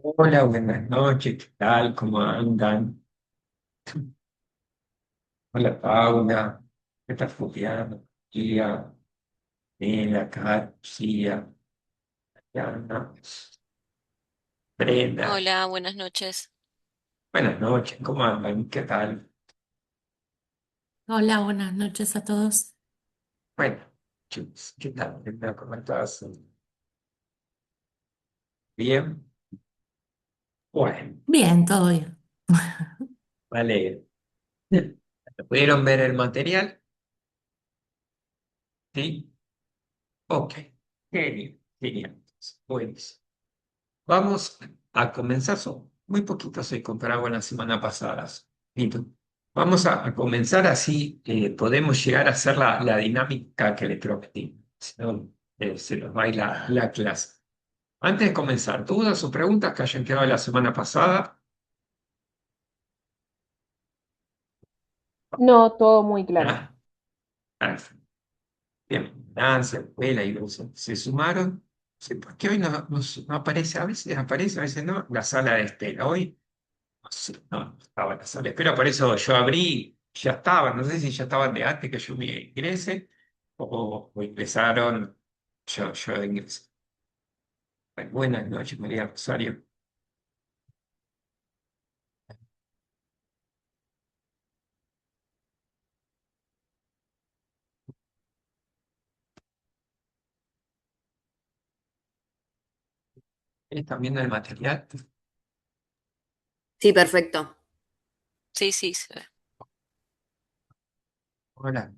Hola, buenas noches, ¿qué tal? ¿Cómo andan? Hola, Paula, ¿qué tal, Julián? Gia, Nela, Kat, Lucía, Diana, Brenda. Hola, buenas noches. Buenas noches, ¿cómo andan? ¿Qué tal? Hola, buenas noches a todos. Bueno, chicos, ¿qué tal, Brenda? ¿Cómo estás? ¿Bien? Bueno, Bien, todo bien. vale. ¿Pudieron ver el material? Sí. Ok. Genial, genial. Pues vamos a comenzar. Son muy poquitos se comparado la semana pasada. Y vamos a comenzar así, podemos llegar a hacer la dinámica que le prometí. Si no, se nos va a ir la clase. Antes de comenzar, ¿dudas o preguntas que hayan quedado la semana pasada? No, todo muy claro. Ah, perfecto. Bien, danza, escuela y se sumaron. Sí, ¿por qué hoy no aparece? A veces aparece, a veces no. La sala de espera. Hoy no sé, no estaba en la sala de espera, por eso yo abrí, ya estaban, no sé si ya estaban de antes que yo me ingrese o ingresaron, yo ingresé. Bueno, buenas noches, María Rosario. ¿Están viendo el material? Sí, perfecto. Sí, sí, se ve. Hola,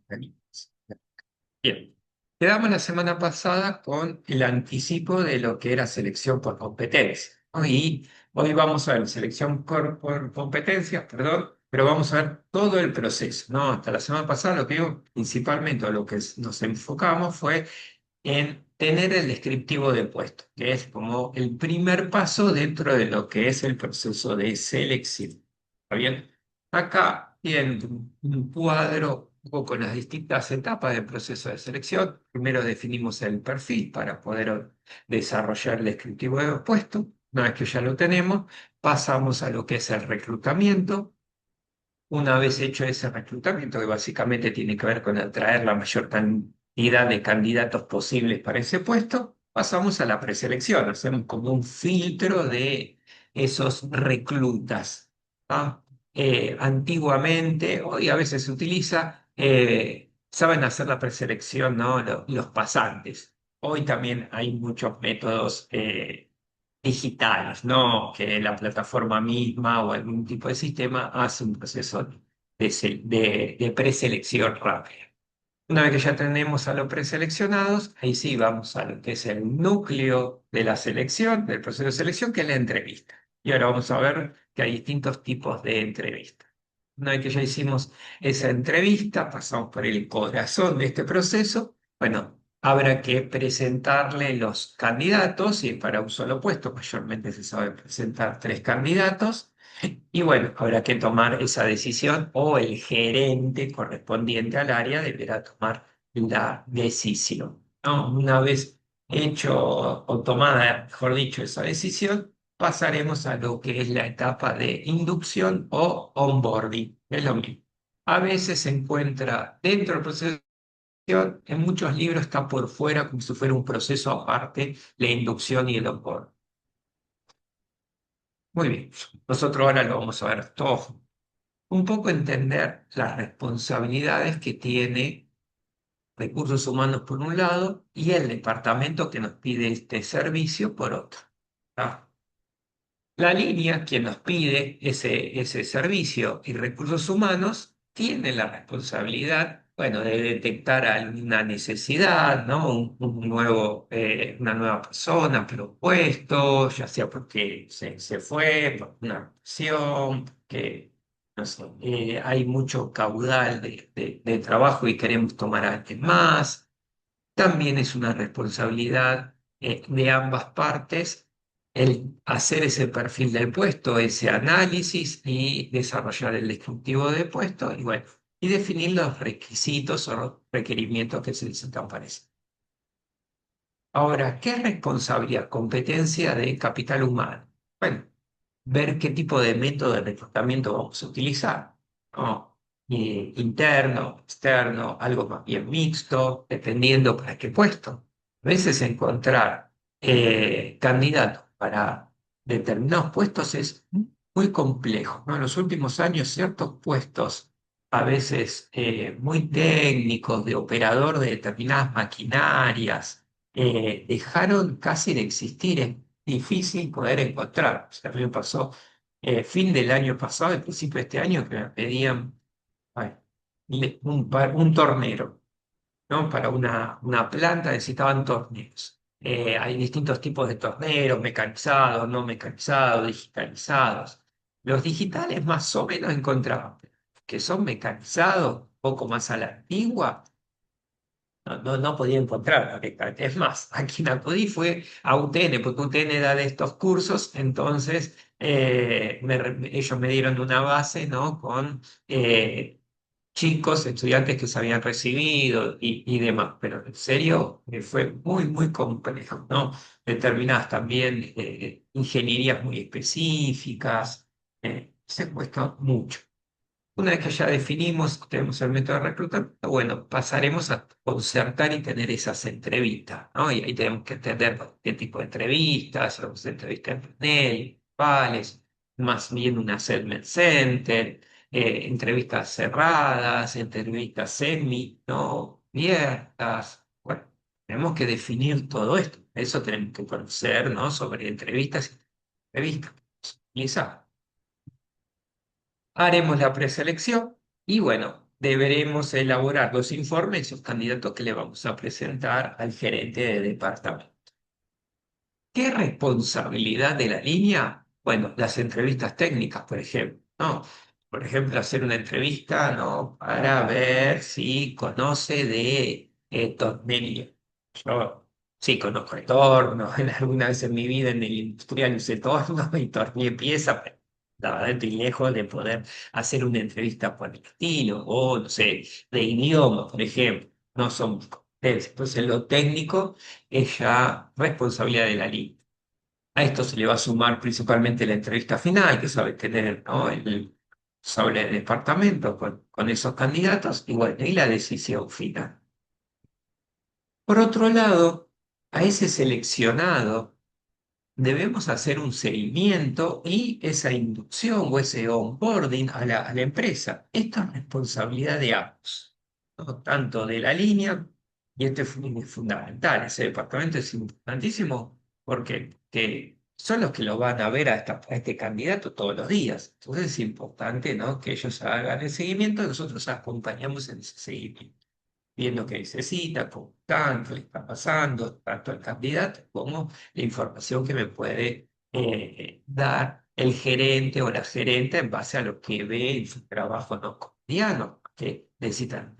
bien. Quedamos la semana pasada con el anticipo de lo que era selección por competencia, ¿no? Y hoy vamos a ver selección por competencias, perdón, pero vamos a ver todo el proceso, ¿no? Hasta la semana pasada lo que digo, principalmente a lo que nos enfocamos fue en tener el descriptivo de puesto, que es como el primer paso dentro de lo que es el proceso de selección. ¿Está bien? Acá tienen un cuadro un poco con las distintas etapas del proceso de selección. Primero definimos el perfil para poder desarrollar el descriptivo de puesto. Una vez que ya lo tenemos, pasamos a lo que es el reclutamiento. Una vez hecho ese reclutamiento, que básicamente tiene que ver con atraer la mayor cantidad de candidatos posibles para ese puesto, pasamos a la preselección, hacemos como un filtro de esos reclutas. ¿Ah? Antiguamente, hoy a veces se utiliza, saben hacer la preselección, ¿no? Los pasantes. Hoy también hay muchos métodos digitales, ¿no? Que la plataforma misma o algún tipo de sistema hace un proceso de preselección rápida. Una vez que ya tenemos a los preseleccionados, ahí sí vamos a lo que es el núcleo de la selección, del proceso de selección, que es la entrevista. Y ahora vamos a ver que hay distintos tipos de entrevistas. Una vez que ya hicimos esa entrevista, pasamos por el corazón de este proceso. Bueno, habrá que presentarle los candidatos y para un solo puesto, mayormente se sabe presentar tres candidatos. Y bueno, habrá que tomar esa decisión o el gerente correspondiente al área deberá tomar la decisión, ¿no? Una vez hecho o tomada, mejor dicho, esa decisión, pasaremos a lo que es la etapa de inducción o onboarding. Es lo mismo. A veces se encuentra dentro del proceso de inducción, en muchos libros está por fuera como si fuera un proceso aparte, la inducción y el onboarding. Muy bien, nosotros ahora lo vamos a ver todo. Un poco entender las responsabilidades que tiene Recursos Humanos por un lado y el departamento que nos pide este servicio por otro. ¿Tá? La línea, quien nos pide ese servicio y Recursos Humanos, tiene la responsabilidad, bueno, de detectar alguna necesidad, ¿no? Una nueva persona propuesto, ya sea porque se fue, por una acción, que no sé, hay mucho caudal de trabajo y queremos tomar a alguien más. También es una responsabilidad de ambas partes el hacer ese perfil del puesto, ese análisis y desarrollar el descriptivo de puesto y bueno, y definir los requisitos o requerimientos que se necesitan para eso. Ahora, ¿qué es responsabilidad? Competencia de capital humano. bueno, ver qué tipo de método de reclutamiento vamos a utilizar, ¿no? Interno, externo, algo más bien mixto, dependiendo para qué puesto. A veces encontrar candidatos para determinados puestos es muy complejo, ¿no? En los últimos años ciertos puestos, a veces muy técnicos, de operador de determinadas maquinarias, dejaron casi de existir. Es difícil poder encontrar. O sea, a mí me pasó fin del año pasado, al principio de este año, que me pedían ay, un tornero, ¿no? Para una planta necesitaban torneros. Hay distintos tipos de torneros, mecanizados, no mecanizados, digitalizados. Los digitales más o menos encontraban, que son mecanizados, un poco más a la antigua, no podía encontrar directamente. Es más, a quien acudí fue a UTN, porque UTN da de estos cursos, entonces ellos me dieron una base, ¿no? Con chicos, estudiantes que se habían recibido y demás, pero en serio fue muy, muy complejo, ¿no? Determinadas también ingenierías muy específicas, se cuesta mucho. Una vez que ya definimos, tenemos el método de reclutamiento, bueno, pasaremos a concertar y tener esas entrevistas, ¿no? Y ahí tenemos que entender qué tipo de entrevistas, si vamos a entrevistas en panel, grupales, más bien un assessment center, entrevistas cerradas, entrevistas semi, ¿no? Abiertas. Bueno, tenemos que definir todo esto. Eso tenemos que conocer, ¿no? Sobre entrevistas y entrevistas. Quizá. Haremos la preselección y bueno, deberemos elaborar los informes y los candidatos que le vamos a presentar al gerente de departamento. ¿Qué responsabilidad de la línea? Bueno, las entrevistas técnicas, por ejemplo, ¿no? Por ejemplo, hacer una entrevista, ¿no? Para ver si conoce de tornería. Yo sí conozco el torno, en alguna vez en mi vida en el industrial usé torno y torneé pieza, pero la verdad estoy lejos de poder hacer una entrevista por el estilo, o no sé, de idioma, por ejemplo. No somos competentes. Entonces, lo técnico es ya responsabilidad de la línea. A esto se le va a sumar principalmente la entrevista final, que sabe tener, ¿no? Sobre el departamento con esos candidatos y bueno, y la decisión final. Por otro lado, a ese seleccionado debemos hacer un seguimiento y esa inducción o ese onboarding a la empresa. Esto es responsabilidad de ambos, ¿no? Tanto de la línea, y esto es fundamental, ese departamento es importantísimo porque que son los que lo van a ver a este candidato todos los días. Entonces es importante, ¿no? Que ellos hagan el seguimiento y nosotros acompañamos en ese seguimiento viendo qué necesita, cómo están, qué le está pasando, tanto el candidato como la información que me puede dar el gerente o la gerente en base a lo que ve en su trabajo no cotidiano, que necesitan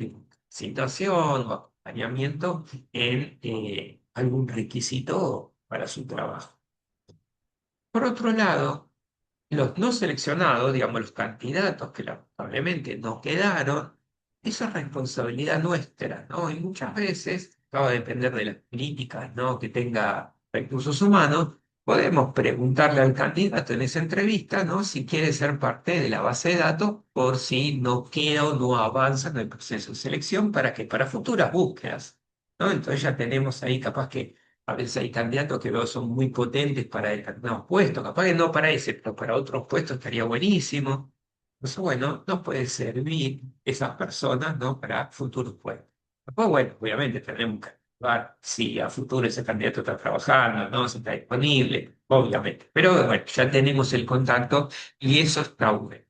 situación o acompañamiento en algún requisito para su trabajo. Por otro lado, los no seleccionados, digamos, los candidatos que lamentablemente no quedaron, eso es responsabilidad nuestra, ¿no? Y muchas veces, va a depender de las políticas, ¿no? Que tenga recursos humanos, podemos preguntarle al candidato en esa entrevista, ¿no? Si quiere ser parte de la base de datos por si no queda o no avanza en el proceso de selección para futuras búsquedas, ¿no? Entonces ya tenemos ahí capaz que a veces hay candidatos que veo son muy potentes para determinados puestos, capaz que no para ese, pero para otros puestos estaría buenísimo. Entonces, bueno, nos puede servir esas personas, ¿no? Para futuros puestos. Después, bueno, obviamente tenemos que evaluar si a futuro ese candidato está trabajando, ¿no? Si está disponible, obviamente. Pero bueno, ya tenemos el contacto y eso está bueno.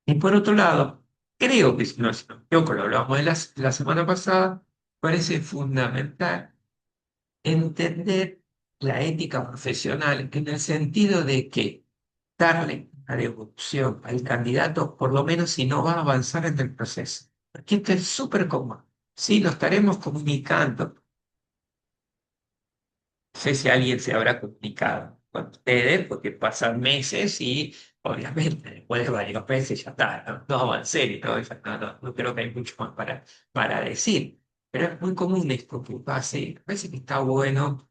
Y por otro lado, creo que si no me equivoco, lo hablamos de la semana pasada, parece fundamental entender la ética profesional en el sentido de que darle la devolución al candidato, por lo menos si no va a avanzar en el proceso. Porque esto es súper común. Sí, lo estaremos comunicando. No sé si alguien se habrá comunicado con ustedes, porque pasan meses y obviamente después de varios meses ya está, no avancé y todo eso. No creo que hay mucho más para decir. Pero es muy común esto que pase. Parece que está bueno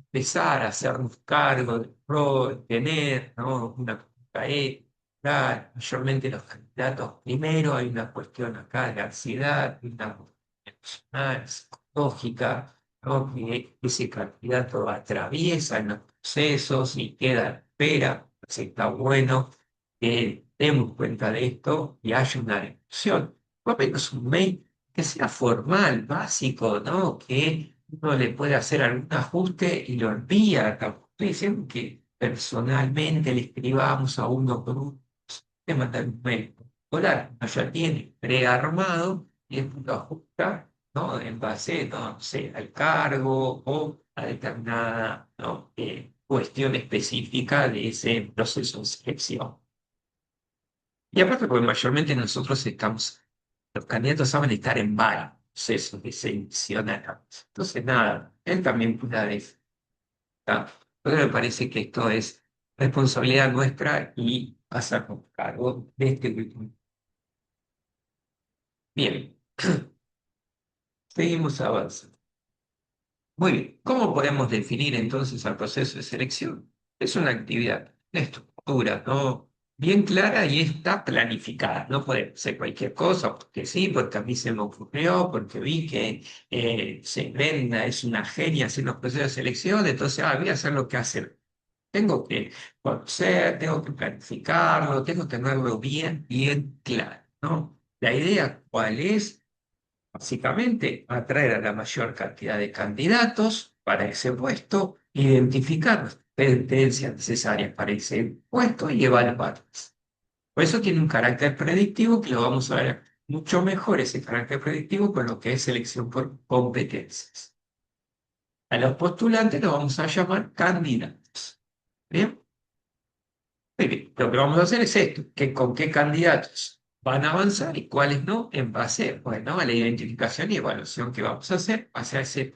empezar a hacernos cargo del rol, tener, ¿no? Una conducta ética, mayormente los candidatos. Primero hay una cuestión acá de ansiedad, una cuestión emocional, psicológica, ¿no? Que ese candidato atraviesa en los procesos y queda a la espera. Así está bueno que demos cuenta de esto y haya una discusión. Por lo menos un mail que sea formal, básico, ¿no? Que uno le puede hacer algún ajuste y lo envía. Tampoco estoy diciendo que personalmente le escribamos a uno por uno, de mandar un mail escolar. Uno ya tiene prearmado y después lo ajusta, ¿no? En base, no sé, al cargo o a determinada, ¿no? Cuestión específica de ese proceso de selección. Y aparte, porque mayormente nosotros estamos, los candidatos saben estar en varios procesos de selección. Entonces, nada, él también puede decir, pero me parece que esto es responsabilidad nuestra y pasa con cargo de este último. Bien, seguimos avanzando. Muy bien, ¿cómo podemos definir entonces el proceso de selección? Es una actividad de estructura, ¿no? Bien clara y está planificada. No puede ser cualquier cosa, porque sí, porque a mí se me ocurrió, porque vi que Brenda es una genia haciendo los procesos de selección, entonces voy a hacer lo que hace. Tengo que conocer, tengo que planificarlo, tengo que tenerlo bien, bien claro, ¿no? La idea, ¿cuál es? Básicamente, atraer a la mayor cantidad de candidatos para ese puesto, identificar las competencias necesarias para ese puesto y evaluarlas. Por eso tiene un carácter predictivo que lo vamos a ver mucho mejor ese carácter predictivo con lo que es selección por competencias. A los postulantes los vamos a llamar candidatos. ¿Bien? Muy bien. Lo que vamos a hacer es esto, que con qué candidatos van a avanzar y cuáles no, en base, bueno, a la identificación y evaluación que vamos a hacer hacia ese,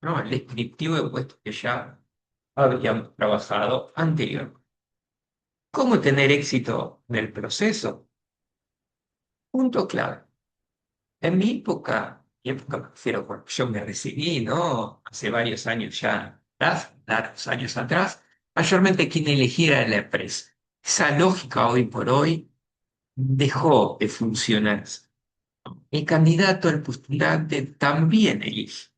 ¿no? El descriptivo de puestos que ya habíamos trabajado anteriormente. ¿Cómo tener éxito en el proceso? Punto clave. En mi época, y época me refiero cuando yo me recibí, ¿no? Hace varios años ya atrás, largos años atrás, mayormente quien eligiera la empresa. Esa lógica hoy por hoy dejó de funcionar. El candidato, el postulante, también elige.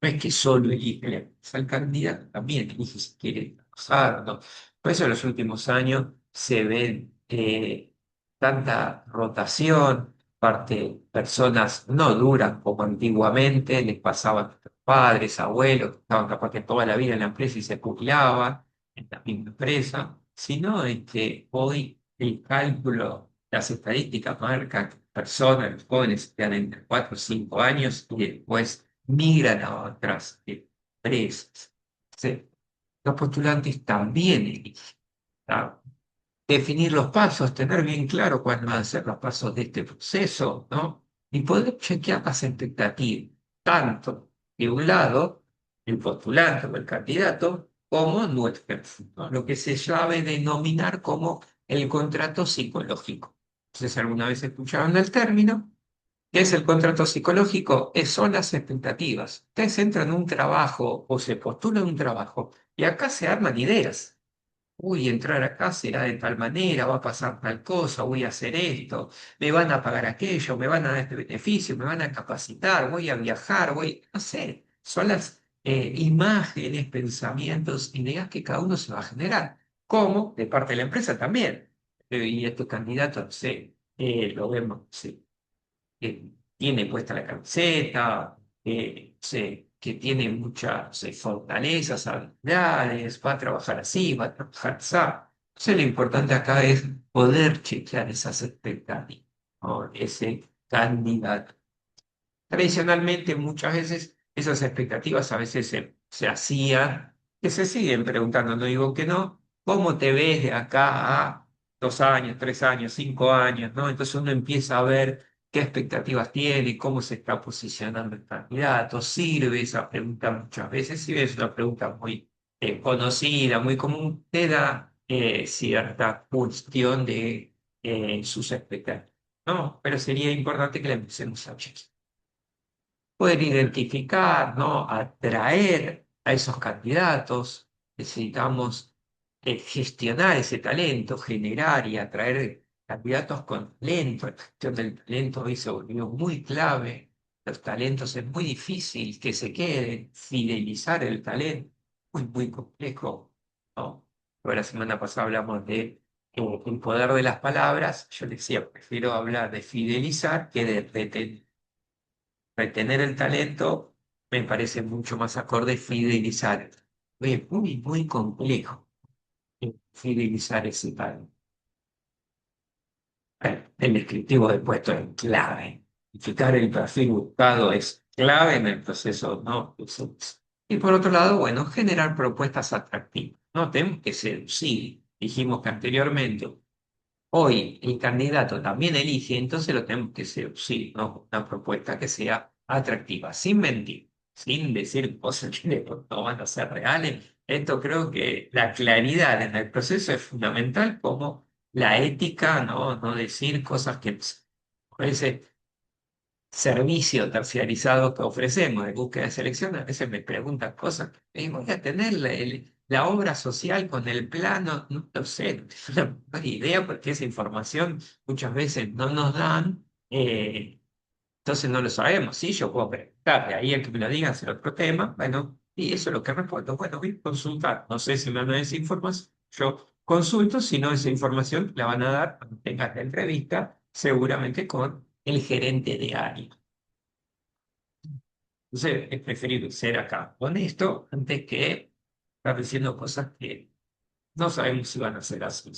No es que solo elige la empresa, el candidato también elige si quiere trabajar o no. Por eso en los últimos años se ven tanta rotación, parte personas no duran como antiguamente, les pasaban a nuestros padres, abuelos, que estaban capaz que toda la vida en la empresa y se jubilaban en la misma empresa, sino hoy el cálculo, las estadísticas marcan que personas, los jóvenes, están entre 4 o 5 años y después migran a otras empresas. Sí. Los postulantes también eligen. ¿Tá? Definir los pasos, tener bien claro cuáles van a ser los pasos de este proceso, ¿no? Y poder chequear las expectativas, tanto de un lado, el postulante o el candidato, como nuestro, ¿no? Lo que se sabe denominar como el contrato psicológico. Entonces, ¿alguna vez escucharon el término? ¿Qué es el contrato psicológico? Son las expectativas. Ustedes entran en un trabajo o se postulan un trabajo y acá se arman ideas. Uy, entrar acá será de tal manera, va a pasar tal cosa, voy a hacer esto, me van a pagar aquello, me van a dar este beneficio, me van a capacitar, voy a viajar, no sé. Son las imágenes, pensamientos, ideas que cada uno se va a generar, como de parte de la empresa también. Y estos candidatos, no sé, lo vemos, sí, tiene puesta la camiseta, que tiene muchas fortalezas, habilidades, va a trabajar así, va a trabajar así. Entonces lo importante acá es poder chequear esas expectativas, ¿no? Ese candidato. Tradicionalmente, muchas veces, esas expectativas a veces se hacían, que se siguen preguntando, no digo que no, ¿cómo te ves de acá a 2 años, 3 años, 5 años, ¿no? Entonces uno empieza a ver qué expectativas tiene, cómo se está posicionando el candidato, sirve esa pregunta muchas veces, si es una pregunta muy conocida, muy común, te da cierta cuestión de sus expectativas, ¿no? Pero sería importante que la empecemos a chequear. poder identificar, ¿no? Atraer a esos candidatos. Necesitamos gestionar ese talento, generar y atraer candidatos con talento. La gestión del talento hoy se volvió muy clave. Los talentos es muy difícil que se queden, fidelizar el talento, muy, muy complejo, ¿no? Pero la semana pasada hablamos de el poder de las palabras. Yo decía, prefiero hablar de fidelizar que de retener el talento. Me parece mucho más acorde fidelizar. Es muy, muy complejo fidelizar ese talento. El descriptivo del puesto es clave. Identificar el perfil buscado es clave en el proceso, ¿no? Y por otro lado, bueno, generar propuestas atractivas. No tenemos que seducir. Dijimos que anteriormente, hoy el candidato también elige, entonces lo tenemos que seducir, ¿no? Una propuesta que sea atractiva, sin mentir, sin decir cosas que después no van a ser reales. Esto creo que la claridad en el proceso es fundamental, como la ética, ¿no? No decir cosas que ese servicio terciarizado que ofrecemos de búsqueda de selección. A veces me preguntan cosas, voy a tener la obra social con el plano, no lo sé, no tengo la menor idea porque esa información muchas veces no nos dan, entonces no lo sabemos. Sí, yo puedo preguntar, de ahí a que me lo digan es otro tema, bueno, y eso es lo que respondo. Bueno, voy a consultar, no sé si me van a dar esa información, yo consulto, si no esa información la van a dar cuando tengas la entrevista, seguramente con el gerente de área. Entonces es preferible ser acá honesto antes que estar diciendo cosas que no sabemos si van a ser así.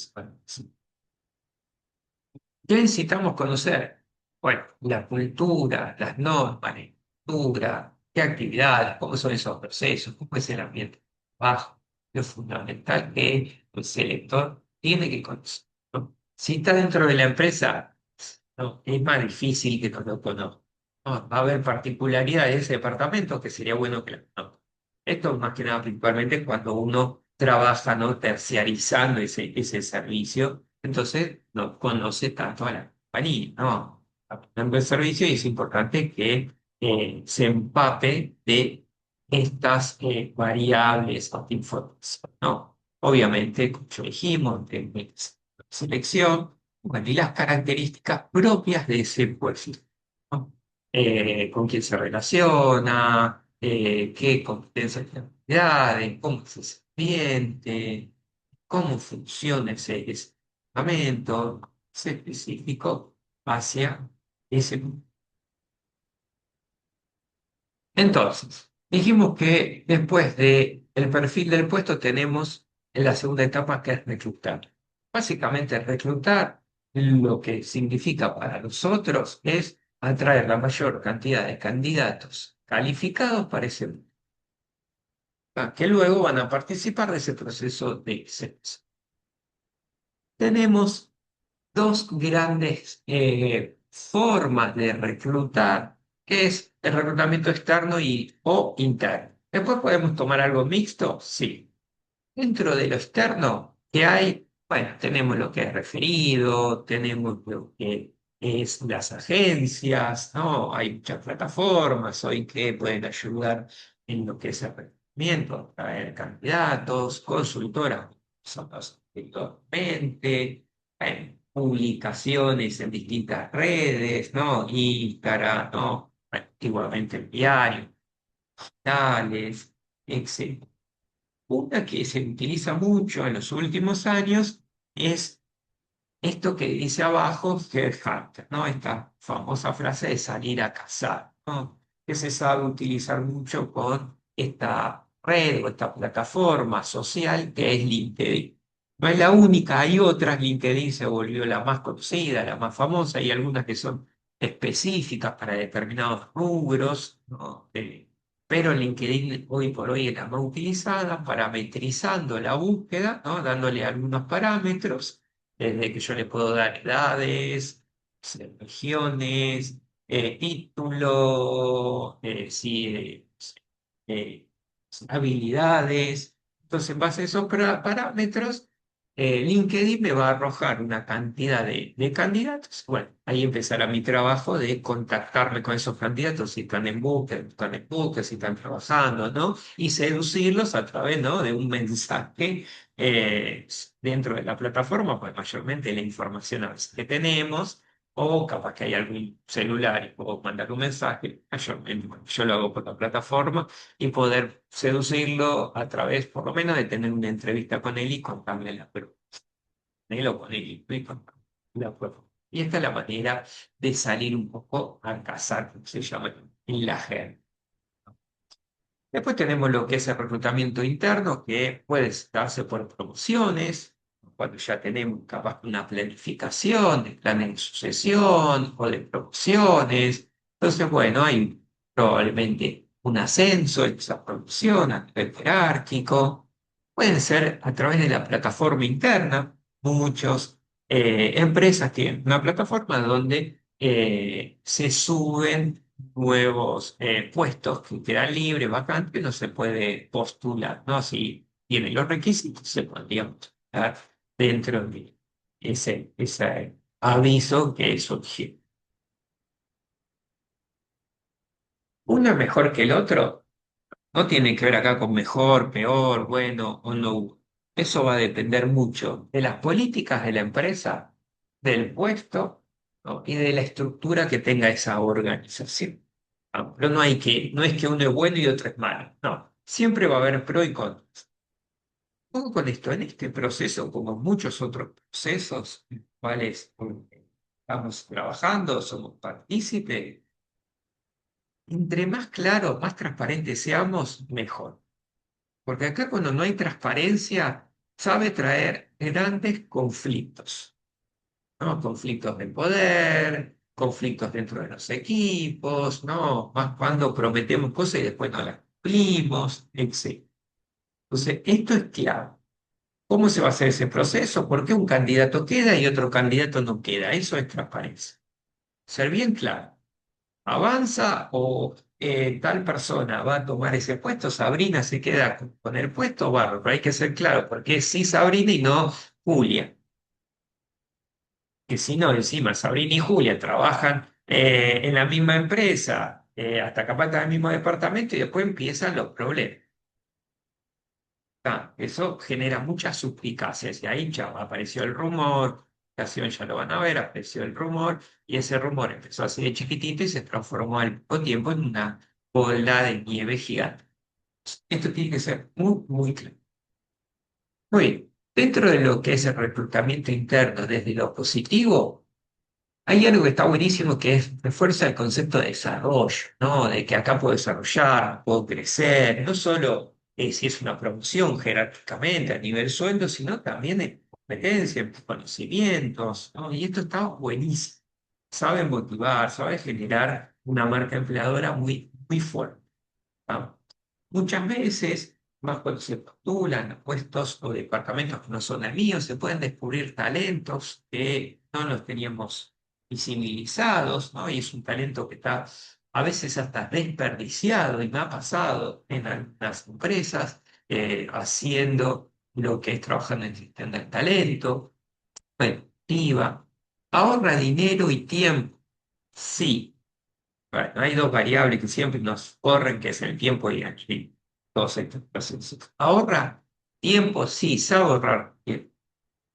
¿Qué necesitamos conocer? Bueno, la cultura, las normas, la cultura, qué actividades, cómo son esos procesos, cómo es el ambiente de trabajo. Lo fundamental que el selector tiene que conocer, ¿no? Si está dentro de la empresa, no, es más difícil que no lo conozca. No, va a haber particularidades de ese departamento que sería bueno que lo conozca. Esto más que nada principalmente cuando uno trabaja, ¿no? Terciarizando ese servicio, entonces no conoce tanto a la compañía, ¿no? Aplicando el servicio y es importante que se empape de estas variables de información, ¿no? Obviamente, como ya dijimos, de selección, bueno, y las características propias de ese puesto, ¿no? Con quién se relaciona, qué competencias y habilidades, cómo es ese ambiente, cómo funciona ese departamento, es específico hacia ese. Entonces, dijimos que después de el perfil del puesto tenemos en la segunda etapa que es reclutar. Básicamente reclutar lo que significa para nosotros es atraer la mayor cantidad de candidatos calificados para ese puesto, que luego van a participar de ese proceso de selección. Tenemos dos grandes formas de reclutar, que es el reclutamiento externo o interno. Después podemos tomar algo mixto, sí. Dentro de lo externo, ¿qué hay? Bueno, tenemos lo que es referido, tenemos lo que es las agencias, ¿no? Hay muchas plataformas hoy que pueden ayudar en lo que es el reclutamiento, traer candidatos, consultoras, son los habitualmente, publicaciones en distintas redes, ¿no? Instagram, ¿no? Antiguamente el diario, tales, etc. Una que se utiliza mucho en los últimos años es esto que dice abajo, headhunter, ¿no? Esta famosa frase de salir a cazar, ¿no? Que se sabe utilizar mucho con esta red o esta plataforma social que es LinkedIn. No es la única, hay otras. LinkedIn se volvió la más conocida, la más famosa, y algunas que son específicas para determinados rubros, ¿no? Pero LinkedIn hoy por hoy es la más utilizada, parametrizando la búsqueda, ¿no? Dándole algunos parámetros, desde que yo le puedo dar edades, regiones, título, sí, eh, habilidades. Entonces, en base a esos parámetros, LinkedIn me va a arrojar una cantidad de candidatos. Bueno, ahí empezará mi trabajo de contactarme con esos candidatos si están en búsqueda, si están trabajando, ¿no? Y seducirlos a través, ¿no? De un mensaje eh, dentro de la plataforma, pues mayormente la información a veces que tenemos, o capaz que hay algún celular y puedo mandar un mensaje. Mayormente, bueno, yo lo hago por la plataforma y poder seducirlo a través, por lo menos, de tener una entrevista con él y contarle la prueba. Él o con él y contarle la prueba. Y esta es la manera de salir un poco a cazar, como se llama en la jerga. Después tenemos lo que es el reclutamiento interno, que puede darse por promociones, cuando ya tenemos capaz una planificación de planes de sucesión o de promociones. Entonces, bueno, hay probablemente un ascenso en esa promoción a nivel jerárquico. Pueden ser a través de la plataforma interna. Muchas empresas tienen una plataforma donde se suben nuevos puestos que quedan libres, vacantes, no se puede postular, ¿no? Si tiene los requisitos, se podría postular dentro de ese aviso que surgió. Uno es mejor que el otro, no tiene que ver acá con mejor, peor, bueno o no. Eso va a depender mucho de las políticas de la empresa, del puesto, ¿no? Y de la estructura que tenga esa organización. ¿No? Pero no es que uno es bueno y otro es malo. No, siempre va a haber pro y contras. Ojo con esto, en este proceso, como en muchos otros procesos, en los cuales estamos trabajando, somos partícipes, entre más claros, más transparentes seamos, mejor. Porque acá cuando no hay transparencia, sabe traer grandes conflictos, ¿no? Conflictos de poder, conflictos dentro de los equipos, ¿no? Más cuando prometemos cosas y después no las cumplimos, etc. Entonces, esto es clave. ¿Cómo se va a hacer ese proceso? ¿Por qué un candidato queda y otro candidato no queda? Eso es transparencia. Ser bien claro. ¿Avanza o tal persona va a tomar ese puesto? Sabrina se queda con el puesto, bárbaro, pero hay que ser claro, porque es sí Sabrina y no Julia. Que si no, encima Sabrina y Julia trabajan en la misma empresa, hasta capaz están en el mismo departamento y después empiezan los problemas. Eso genera muchas suspicacias y ahí ya apareció el rumor, ya lo van a ver, apareció el rumor y ese rumor empezó así de chiquitito y se transformó al poco tiempo en una bola de nieve gigante. Esto tiene que ser muy, muy claro. Muy bien, dentro de lo que es el reclutamiento interno desde lo positivo, hay algo que está buenísimo que es refuerza el concepto de desarrollo, ¿no? De que acá puedo desarrollar, puedo crecer, no solo si es una promoción jerárquicamente a nivel sueldo, sino también en competencia, en conocimientos, ¿no? Y esto está buenísimo. Saben motivar, saben generar una marca empleadora muy, muy fuerte. ¿No? Muchas veces, más cuando se postulan a puestos o departamentos que no son el mío, se pueden descubrir talentos que no los teníamos visibilizados, ¿no? Y es un talento que está a veces hasta desperdiciado, y me ha pasado en algunas empresas, haciendo lo que es trabajando en gestión del talento, activa, ahorra dinero y tiempo, sí. Bueno, hay dos variables que siempre nos corren, que es el tiempo y aquí, todos estos procesos. Ahorra tiempo, sí, sabe ahorrar tiempo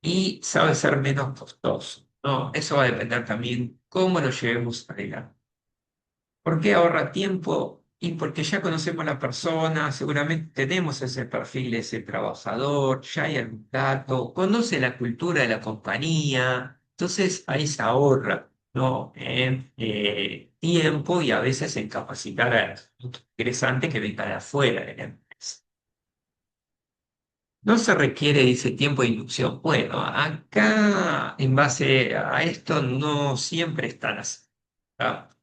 y sabe ser menos costoso, ¿no? Eso va a depender también cómo lo llevemos adelante. ¿Por qué ahorra tiempo? Y porque ya conocemos a la persona, seguramente tenemos ese perfil de ese trabajador, ya hay algún dato, conoce la cultura de la compañía, entonces ahí se ahorra, ¿no? En tiempo y a veces en capacitar a interesante que venga de afuera de la empresa. No se requiere, dice, tiempo de inducción. Bueno, acá en base a esto no siempre están así.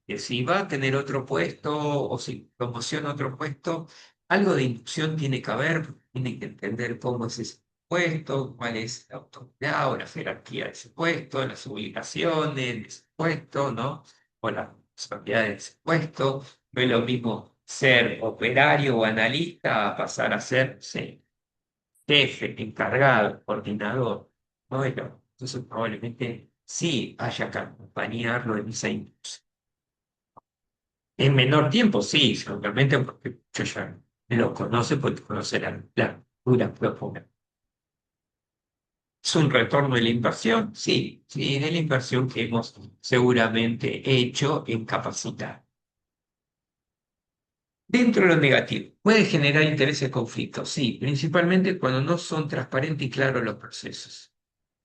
Que si va a tener otro puesto o si promociona otro puesto, algo de inducción tiene que haber, tiene que entender cómo es ese puesto, cuál es la autoridad o la jerarquía de ese puesto, las obligaciones de ese puesto, ¿no? O las responsabilidades de ese puesto. No es lo mismo ser operario o analista a pasar a ser, sí, jefe, encargado, coordinador. Bueno, entonces probablemente sí haya que acompañarlo en esa industria. En menor tiempo, sí, seguramente porque yo ya lo conoce, porque conoce la cultura profunda. ¿Es un retorno de la inversión? Sí, sí, de la inversión que hemos seguramente hecho en capacitar. Dentro de lo negativo, puede generar intereses conflictos, sí, principalmente cuando no son transparentes y claros los procesos.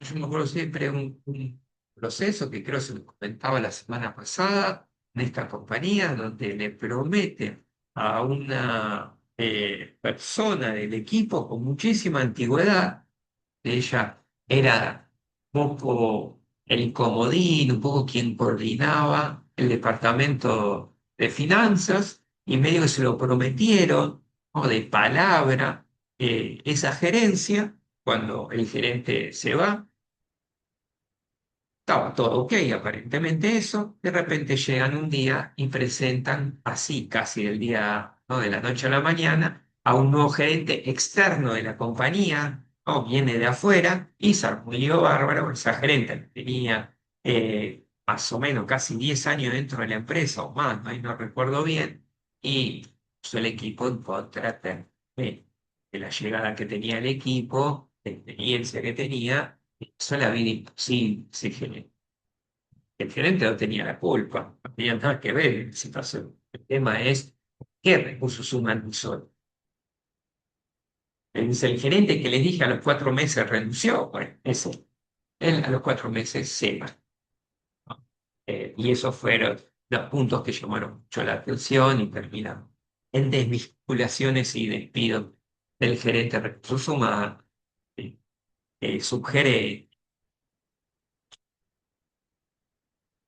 Yo me acuerdo siempre un proceso que creo se lo comentaba la semana pasada en esta compañía, donde le prometen a una persona del equipo con muchísima antigüedad, ella era un poco el comodín, un poco quien coordinaba el departamento de finanzas, y medio que se lo prometieron, ¿no? De palabra, esa gerencia, cuando el gerente se va. Estaba todo ok, aparentemente eso. De repente llegan un día y presentan así, casi del día, ¿no? De la noche a la mañana, a un nuevo gerente externo de la compañía, ¿no? Viene de afuera y se armó un lío bárbaro. Esa gerente tenía más o menos casi 10 años dentro de la empresa o más, ¿no? Y no recuerdo bien. Y puso el equipo en contra de la llegada que tenía el equipo, de la experiencia que tenía. Eso la vida imposible, ese gerente. El gerente no tenía la culpa, no tenía nada que ver en la situación. El tema es qué recursos humanos usó. Es el gerente que les dije a los 4 meses renunció, bueno, eso. Él a los 4 meses se va, ¿no? Y esos fueron los puntos que llamaron mucho la atención y terminaron en desvinculaciones y despidos del gerente de recursos humanos, subgerente.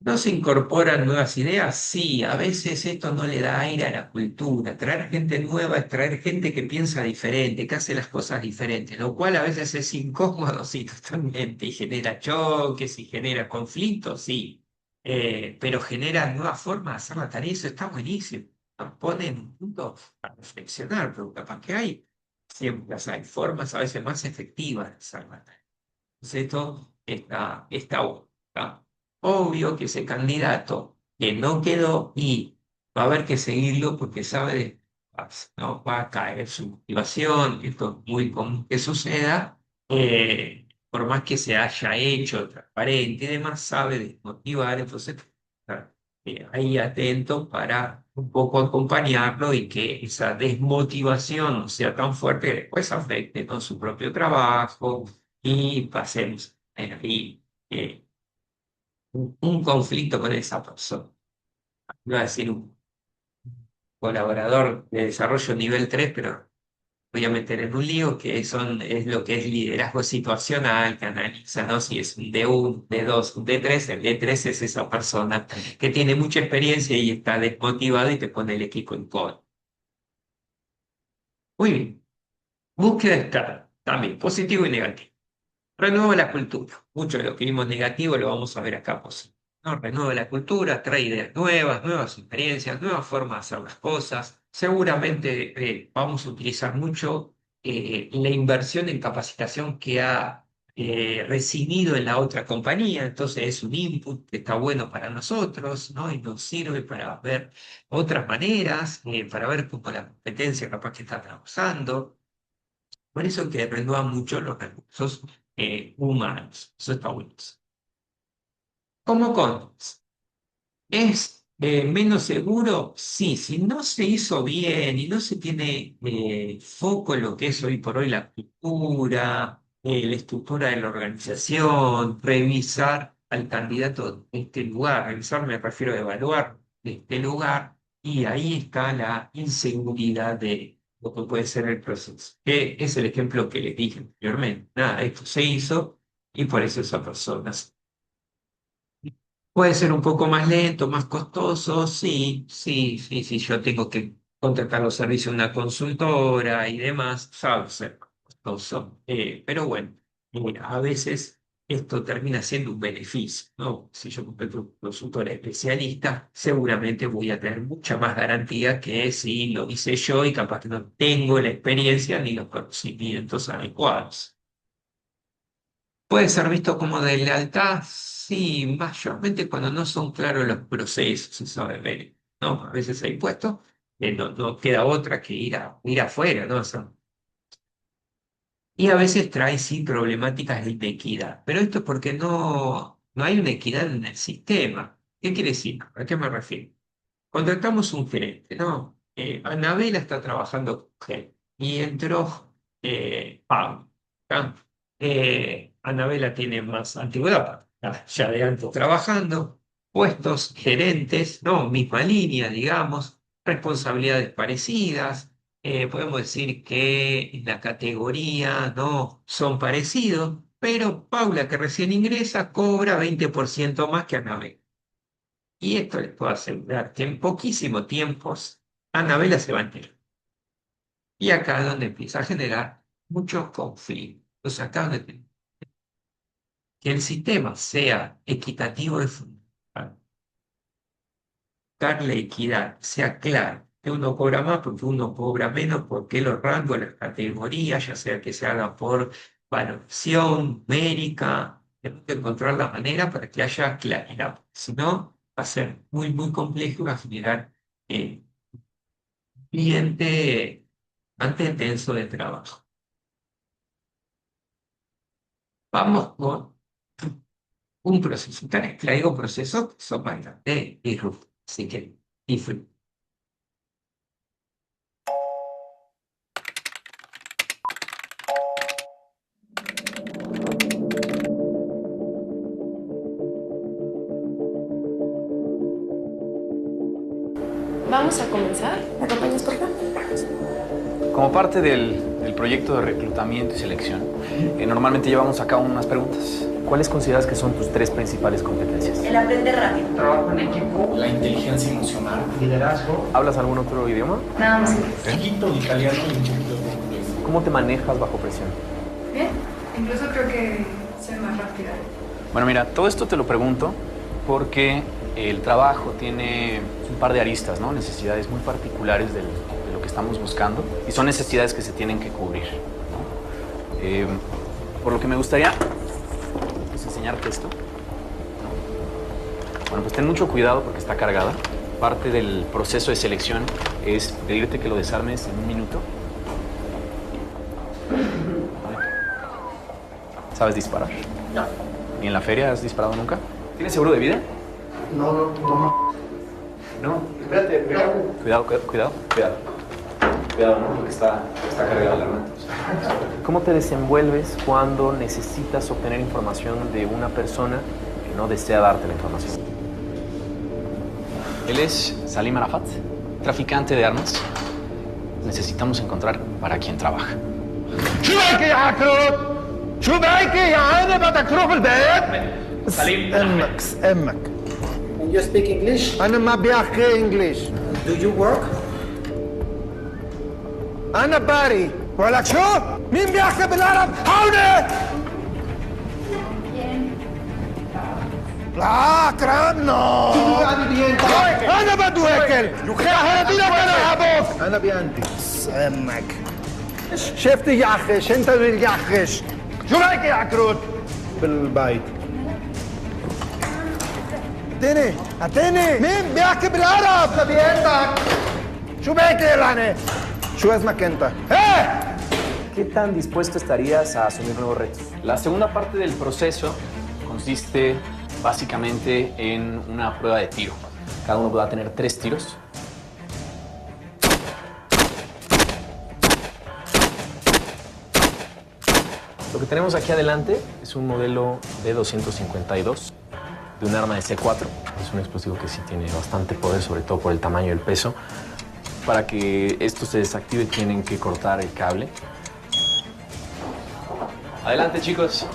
¿No se incorporan nuevas ideas? Sí, a veces esto no le da aire a la cultura. Traer gente nueva es traer gente que piensa diferente, que hace las cosas diferentes, lo cual a veces es incómodo, sí, totalmente, y genera choques y genera conflictos, sí. Pero genera nuevas formas de hacer la tarea, eso está buenísimo. Nos pone en un punto a reflexionar, pero capaz que hay, siempre las hay formas a veces más efectivas de hacer la tarea. Entonces esto está bueno. ¿Está? Obvio que ese candidato que no quedó y va a haber que seguirlo porque sabe, ¿no? Va a caer su motivación, esto es muy común que suceda, por más que se haya hecho transparente y demás, sabe desmotivar, entonces estar ahí atento para un poco acompañarlo y que esa desmotivación no sea tan fuerte que después afecte con su propio trabajo y pasemos ahí un conflicto con esa persona. Iba a decir un colaborador de desarrollo nivel 3, pero voy a meter en un lío es lo que es liderazgo situacional, que analiza, ¿no? Si es un D1, D2, un D3, el D3 es esa persona que tiene mucha experiencia y está desmotivado y te pone el equipo en contra. Muy bien. Búsqueda externa, también positivo y negativo. Renueva la cultura. Mucho de lo que vimos negativo lo vamos a ver acá positivo, ¿no? Renueva la cultura, trae ideas nuevas, nuevas experiencias, nuevas formas de hacer las cosas. Seguramente vamos a utilizar mucho la inversión en capacitación que ha recibido en la otra compañía. Entonces es un input que está bueno para nosotros, ¿no? Y nos sirve para ver otras maneras, para ver cómo la competencia capaz que está trabajando. Por eso que renueva mucho los recursos humanos. Eso está bueno. Como contras, ¿es menos seguro? Sí, si no se hizo bien y no se tiene foco en lo que es hoy por hoy la estructura de la organización, revisar al candidato de este lugar, revisar me refiero a evaluar de este lugar, y ahí está la inseguridad de lo que puede ser el proceso, que es el ejemplo que les dije anteriormente. Nada, esto se hizo y por eso esa persona. Puede ser un poco más lento, más costoso, sí, sí, sí, sí, yo tengo que contratar los servicios de una consultora y demás, sabe ser costoso. Pero bueno, a veces esto termina siendo un beneficio, ¿no? Si yo contrato un consultor especialista, seguramente voy a tener mucha más garantía que si lo hice yo y capaz que no tengo la experiencia ni los conocimientos adecuados. Puede ser visto como deslealtad, sí, mayormente cuando no son claros los procesos, eso de ver, ¿no? A veces hay puestos que no queda otra que ir afuera, ¿no? Y a veces trae sí problemáticas de inequidad, pero esto es porque no hay una equidad en el sistema. ¿Qué quiere decir? ¿A qué me refiero? Contratamos un gerente, ¿no? Anabela está trabajando con él y entró Pablo. ¿Tá? Anabela tiene más antigüedad, está ya de antes trabajando, puestos gerentes, ¿no? Misma línea, digamos, responsabilidades parecidas. Podemos decir que en la categoría no son parecidos, pero Paula, que recién ingresa, cobra 20% más que Anabela. Y esto les puedo asegurar que en poquísimo tiempo Anabela se va a enterar. Y acá es donde empieza a generar muchos conflictos. Entonces acá es donde que el sistema sea equitativo es fundamental. Darle equidad, sea claro, que uno cobra más porque uno cobra menos, porque los rangos, las categorías, ya sea que se haga por valoración numérica, tenemos que encontrar la manera para que haya claridad. Si no, va a ser muy complejo y va a generar cliente bastante tenso de trabajo. Vamos con un proceso. Claro, digo procesos que son bastante disruptivos. Así que disfruten. Vamos a comenzar. ¿Me acompañas, por favor? Como parte del proyecto de reclutamiento y selección, normalmente llevamos a cabo unas preguntas. ¿Cuáles consideras que son tus 3 principales competencias? El aprender rápido. Trabajo en equipo, la inteligencia emocional, liderazgo. ¿Hablas algún otro idioma? Nada más. Un poquito de italiano y un poquito de inglés. ¿Cómo te manejas bajo presión? Bien. Incluso creo que soy más rápida. Bueno, mira, todo esto te lo pregunto porque el trabajo tiene un par de aristas, ¿no? Necesidades muy particulares de lo que estamos buscando y son necesidades que se tienen que cubrir, ¿no? Por lo que me gustaría pues, enseñarte esto. Bueno, pues ten mucho cuidado porque está cargada. Parte del proceso de selección es pedirte que lo desarmes en 1 minuto. ¿Sabes disparar? No. ¿Ni en la feria has disparado nunca? ¿Tienes seguro de vida? No. No. Espérate. Cuidado. Cuidado, ¿no? Porque está cargada la arma. ¿Cómo te desenvuelves cuando necesitas obtener información de una persona que no desea darte la información? Él es Salim Arafat, traficante de armas. Necesitamos encontrar para quién trabaja. Salim, امك And you speak English? انا ما بحكي انجليش Do you work? انا باري ولك شو مين بيحكي بالعرب هوني لا اكرم نو انا بدو هيكل انا بيانتي امك شفتي يعخش انت اللي يعخش شو رايك يا عكروت بالبيت اعطيني مين بيحكي بالعرب بيانتك شو بيك يا لعنه شو اسمك انت ايه ¿qué tan dispuesto estarías a asumir nuevos retos? La segunda parte del proceso consiste básicamente en una prueba de tiro. Cada uno va a tener 3 tiros. Lo que tenemos aquí adelante es un modelo D252 de un arma de C4. Es un explosivo que sí tiene bastante poder, sobre todo por el tamaño y el peso. Para que esto se desactive tienen que cortar el cable. Adelante, chicos.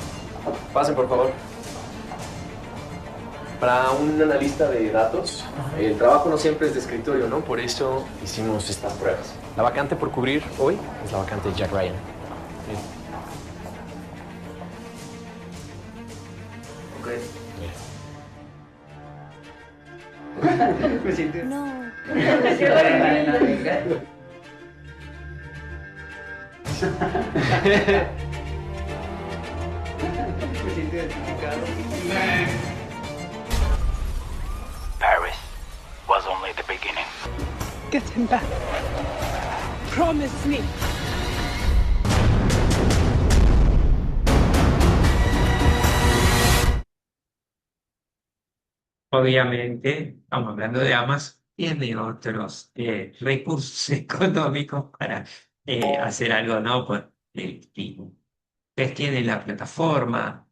Pasen, por favor. Para un analista de datos, el trabajo no siempre es de escritorio, ¿no? Por eso hicimos estas pruebas. La vacante por cubrir hoy es la vacante de Jack Ryan. Bien. Paris was only the beginning. Get him back. Promise me. Obviamente, estamos hablando de Amazon, tiene otros recursos económicos para hacer algo, ¿no? Pues, ustedes tienen la plataforma,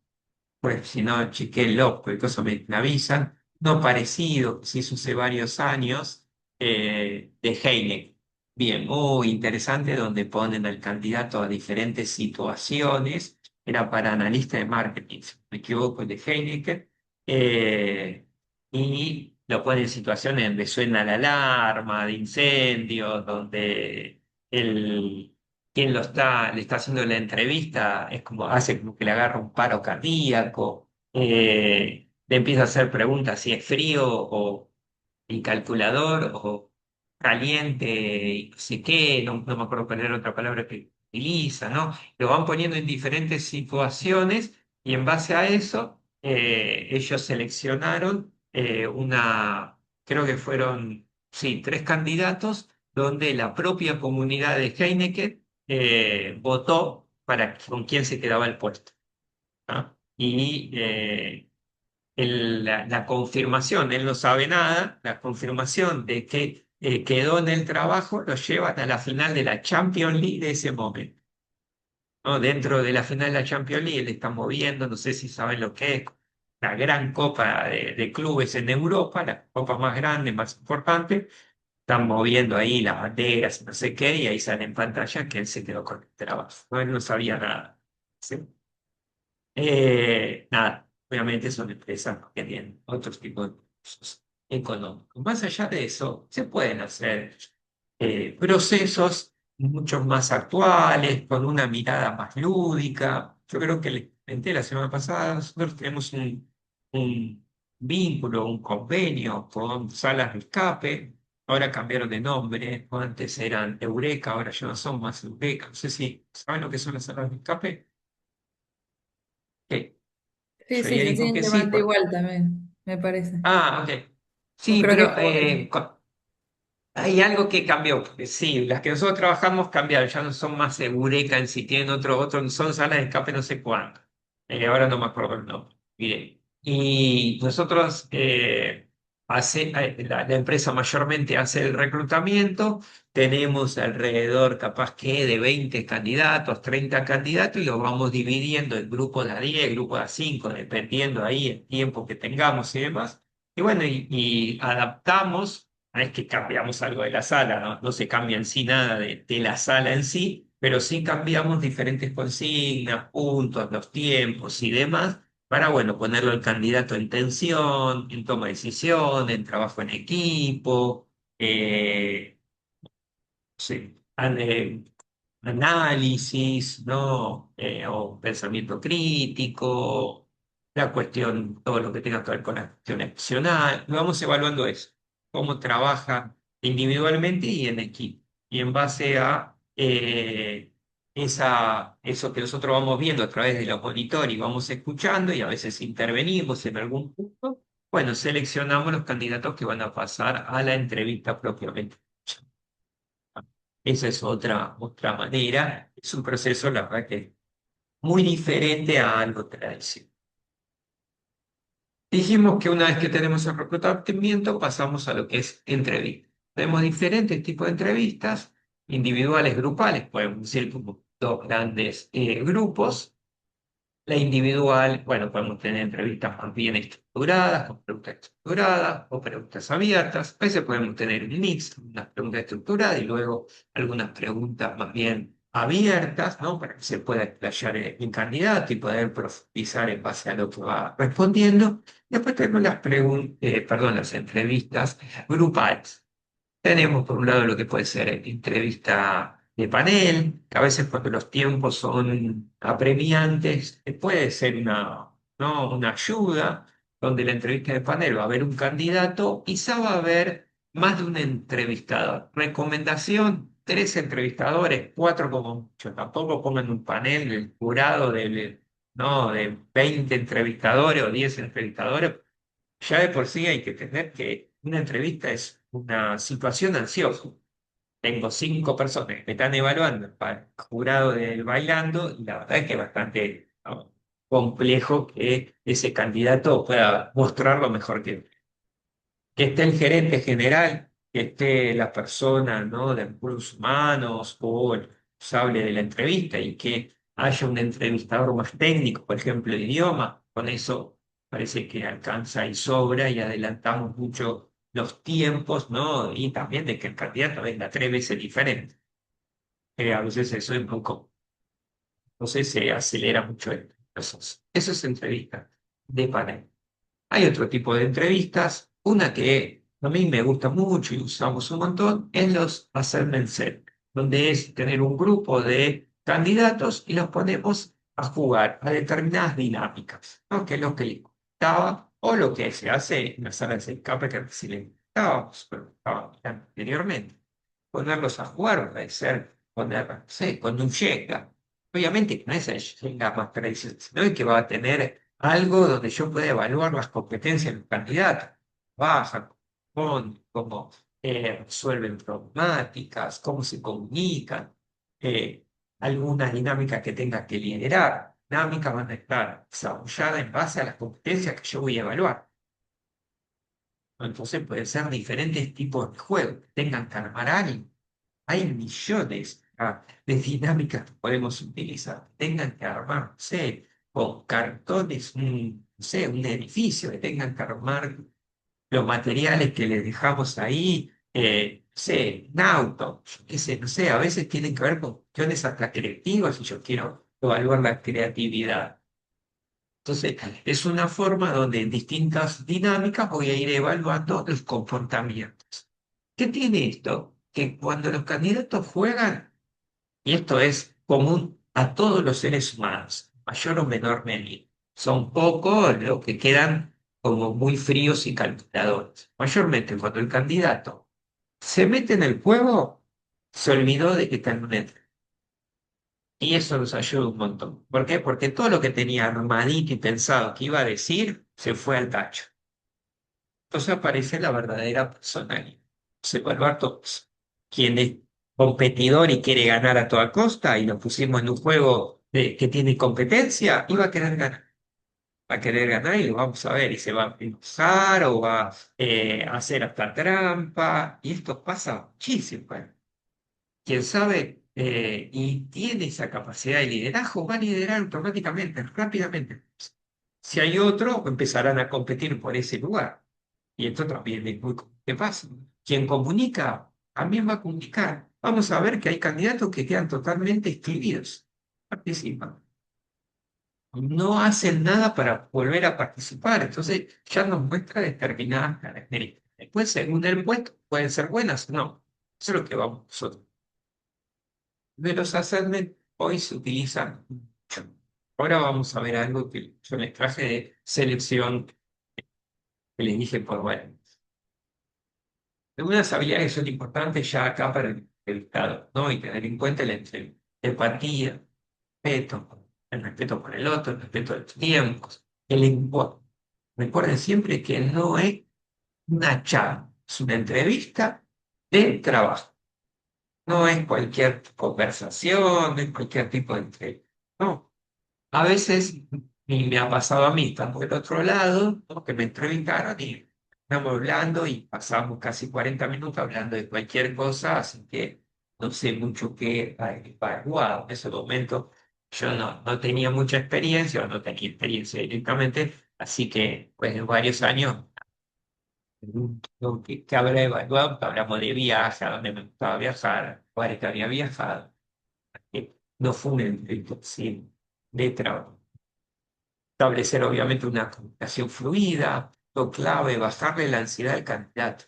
pues si no, chequenlo, porque eso me avisan. No parecido, que se hizo hace varios años, de Heineken. Bien, muy interesante, donde ponen al candidato a diferentes situaciones. Era para analista de marketing, si no me equivoco, el de Heineken. Y lo ponen en situaciones donde suena la alarma de incendios, donde el, quien le está haciendo la entrevista es como, hace como que le agarra un paro cardíaco, le empieza a hacer preguntas si es frío o el calculador o caliente y no sé qué, no me acuerdo cuál era otra palabra que utiliza, ¿no? Lo van poniendo en diferentes situaciones y en base a eso ellos seleccionaron creo que fueron, sí, 3 candidatos donde la propia comunidad de Heineken votó para con quién se quedaba el puesto. ¿No? Y la confirmación, él no sabe nada, la confirmación de que quedó en el trabajo lo llevan a la final de la Champions League de ese momento. ¿No? Dentro de la final de la Champions League le están moviendo, no sé si saben lo que es, la gran copa de clubes en Europa, la copa más grande, más importante, están moviendo ahí las banderas, no sé qué, y ahí sale en pantalla que él se quedó con el trabajo. No, él no sabía nada. ¿Sí? Nada, obviamente son empresas que tienen otros tipos de recursos económicos. Más allá de eso, se pueden hacer procesos mucho más actuales, con una mirada más lúdica. Yo creo que les comenté la semana pasada, nosotros tenemos un vínculo, un convenio con salas de escape. Ahora cambiaron de nombre, ¿no? Antes eran Eureka, ahora ya no son más Eureka. No sé si saben lo que son las salas de escape. Sí. Sí, Yo sí, ya se dijo siguen que sí. llamando igual también, me parece. Ah, ok. O Sí, creo que pero por eso. hay algo que cambió, porque sí, las que nosotros trabajamos cambiaron, ya no son más Eureka en sí, tienen otro, son salas de escape no sé cuánto. Ahora no me acuerdo el nombre. Mire, y nosotros, la empresa mayormente hace el reclutamiento, tenemos alrededor capaz que de 20 candidatos, 30 candidatos, y los vamos dividiendo en grupos de a 10, grupos de a 5, dependiendo ahí el tiempo que tengamos y demás. Y bueno, y adaptamos. No es que cambiamos algo de la sala, no se cambia en sí nada de la sala en sí, pero sí cambiamos diferentes consignas, puntos, los tiempos y demás, para, bueno, ponerlo al candidato en tensión, en toma de decisiones, en trabajo en equipo, sí, análisis, ¿no? O pensamiento crítico, la cuestión, todo lo que tenga que ver con la cuestión emocional. Vamos evaluando eso, cómo trabaja individualmente y en equipo. Y en base a eso que nosotros vamos viendo a través de los monitores y vamos escuchando y a veces intervenimos en algún punto, bueno, seleccionamos los candidatos que van a pasar a la entrevista propiamente. Esa es otra manera. Es un proceso, la verdad, que muy diferente a algo tradicional. Dijimos que una vez que tenemos el reclutamiento, pasamos a lo que es entrevista. Tenemos diferentes tipos de entrevistas, individuales, grupales, podemos decir como 2 grandes grupos. La individual, bueno, podemos tener entrevistas más bien estructuradas, con preguntas estructuradas o preguntas abiertas. A veces podemos tener un mix, unas preguntas estructuradas y luego algunas preguntas más bien abiertas, ¿no? Para que se pueda explayar el candidato y poder profundizar en base a lo que va respondiendo. Después tenemos las entrevistas grupales. Tenemos por un lado lo que puede ser entrevista de panel, que a veces cuando los tiempos son apremiantes, puede ser ¿no? una ayuda, donde la entrevista de panel va a haber un candidato, quizá va a haber más de un entrevistador. Recomendación, 3 entrevistadores, 4 como mucho. Tampoco pongan un panel del jurado ¿no? De 20 entrevistadores o 10 entrevistadores, ya de por sí hay que entender que una entrevista es una situación ansiosa. Tengo 5 personas que me están evaluando para el jurado del bailando, y la verdad es que es bastante, ¿no?, complejo que ese candidato pueda mostrar lo mejor que esté el gerente general, que esté la persona, ¿no?, de recursos humanos o el responsable de la entrevista y que haya un entrevistador más técnico, por ejemplo, de idioma. Con eso parece que alcanza y sobra y adelantamos mucho los tiempos, ¿no? Y también de que el candidato venga 3 veces diferente. A veces eso es un poco, entonces se acelera mucho el proceso. Eso es entrevista de panel. Hay otro tipo de entrevistas, una que a mí me gusta mucho y usamos un montón, es los assessment center, donde es tener un grupo de candidatos y los ponemos a jugar a determinadas dinámicas, ¿no? Que es lo que les gustaba o lo que se hace en las salas de escape que si les gustábamos, pero estaban anteriormente. Ponerlos a jugar, puede ser poner, no sé, con un Jenga. Obviamente que no es el Jenga más tradicional, sino que va a tener algo donde yo pueda evaluar las competencias del candidato. Baja, con cómo resuelven problemáticas, cómo se comunican, eh, alguna dinámica que tenga que liderar. Dinámicas van a estar desarrolladas en base a las competencias que yo voy a evaluar. Entonces pueden ser diferentes tipos de juegos que tengan que armar alguien. Hay millones de dinámicas que podemos utilizar. Tengan que armar, no sé, con cartones, no sé, un edificio, que tengan que armar los materiales que les dejamos ahí, no sé, un auto, yo qué sé, no sé, a veces tienen que ver con cuestiones hasta creativas y yo quiero evaluar la creatividad. Entonces, es una forma donde en distintas dinámicas voy a ir evaluando los comportamientos. ¿Qué tiene esto? Que cuando los candidatos juegan, y esto es común a todos los seres humanos, mayor o menor medida, son pocos los que quedan como muy fríos y calculadores. Mayormente cuando el candidato se mete en el juego, se olvidó de que está en un entrevista. Y eso nos ayuda un montón. ¿Por qué? Porque todo lo que tenía armadito y pensado que iba a decir, se fue al tacho. Entonces aparece la verdadera personalidad. Se evaluar todos. Quien es competidor y quiere ganar a toda costa y lo pusimos en un juego que tiene competencia, y va a querer ganar. Va a querer ganar y lo vamos a ver. Y se va a enojar o va a hacer hasta trampa. Y esto pasa muchísimo. Quien sabe y tiene esa capacidad de liderazgo va a liderar automáticamente, rápidamente. Si hay otro, empezarán a competir por ese lugar. Y esto también es muy común que pasa. Quien comunica también va a comunicar. Vamos a ver que hay candidatos que quedan totalmente excluidos. Participan. No hacen nada para volver a participar. Entonces ya nos muestra determinadas características. Después, según el puesto, pueden ser buenas o no. Eso es lo que vamos nosotros. De los assessment hoy se utilizan mucho. Ahora vamos a ver algo que yo les traje de selección que les dije por bueno. Algunas habilidades que son importantes ya acá para el entrevistado, ¿no? Y tener en cuenta la empatía, el respeto por el otro, el respeto de los tiempos, el lenguaje. Recuerden siempre que no es una charla, es una entrevista de trabajo. No es cualquier conversación, no es cualquier tipo de entrevista. No. A veces, y me ha pasado a mí, estamos del otro lado, ¿no?, que me entrevistaron y estamos hablando y pasamos casi 40 minutos hablando de cualquier cosa, así que no sé mucho qué evaluar. En ese momento yo no tenía mucha experiencia, o no tenía experiencia directamente, así que pues en varios años, ¿qué habrá evaluado? Hablamos de viaje, a dónde me gustaba viajar, a lugares que había viajado. No fue un entrevista, sí, de trabajo. Establecer obviamente una comunicación fluida, lo clave, bajarle la ansiedad al candidato.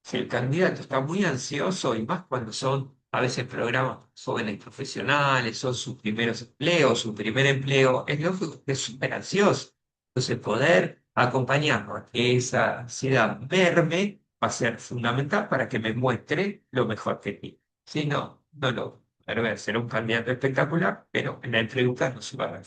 Si el candidato está muy ansioso, y más cuando son a veces programas jóvenes profesionales, son sus primeros empleos, su primer empleo, es lógico que es súper ansioso. Entonces poder acompañarlo a que esa ansiedad merme va a ser fundamental para que me muestre lo mejor que tiene. Si no, no lo va a ver. Será un candidato espectacular, pero en la entrevista no se va a ver.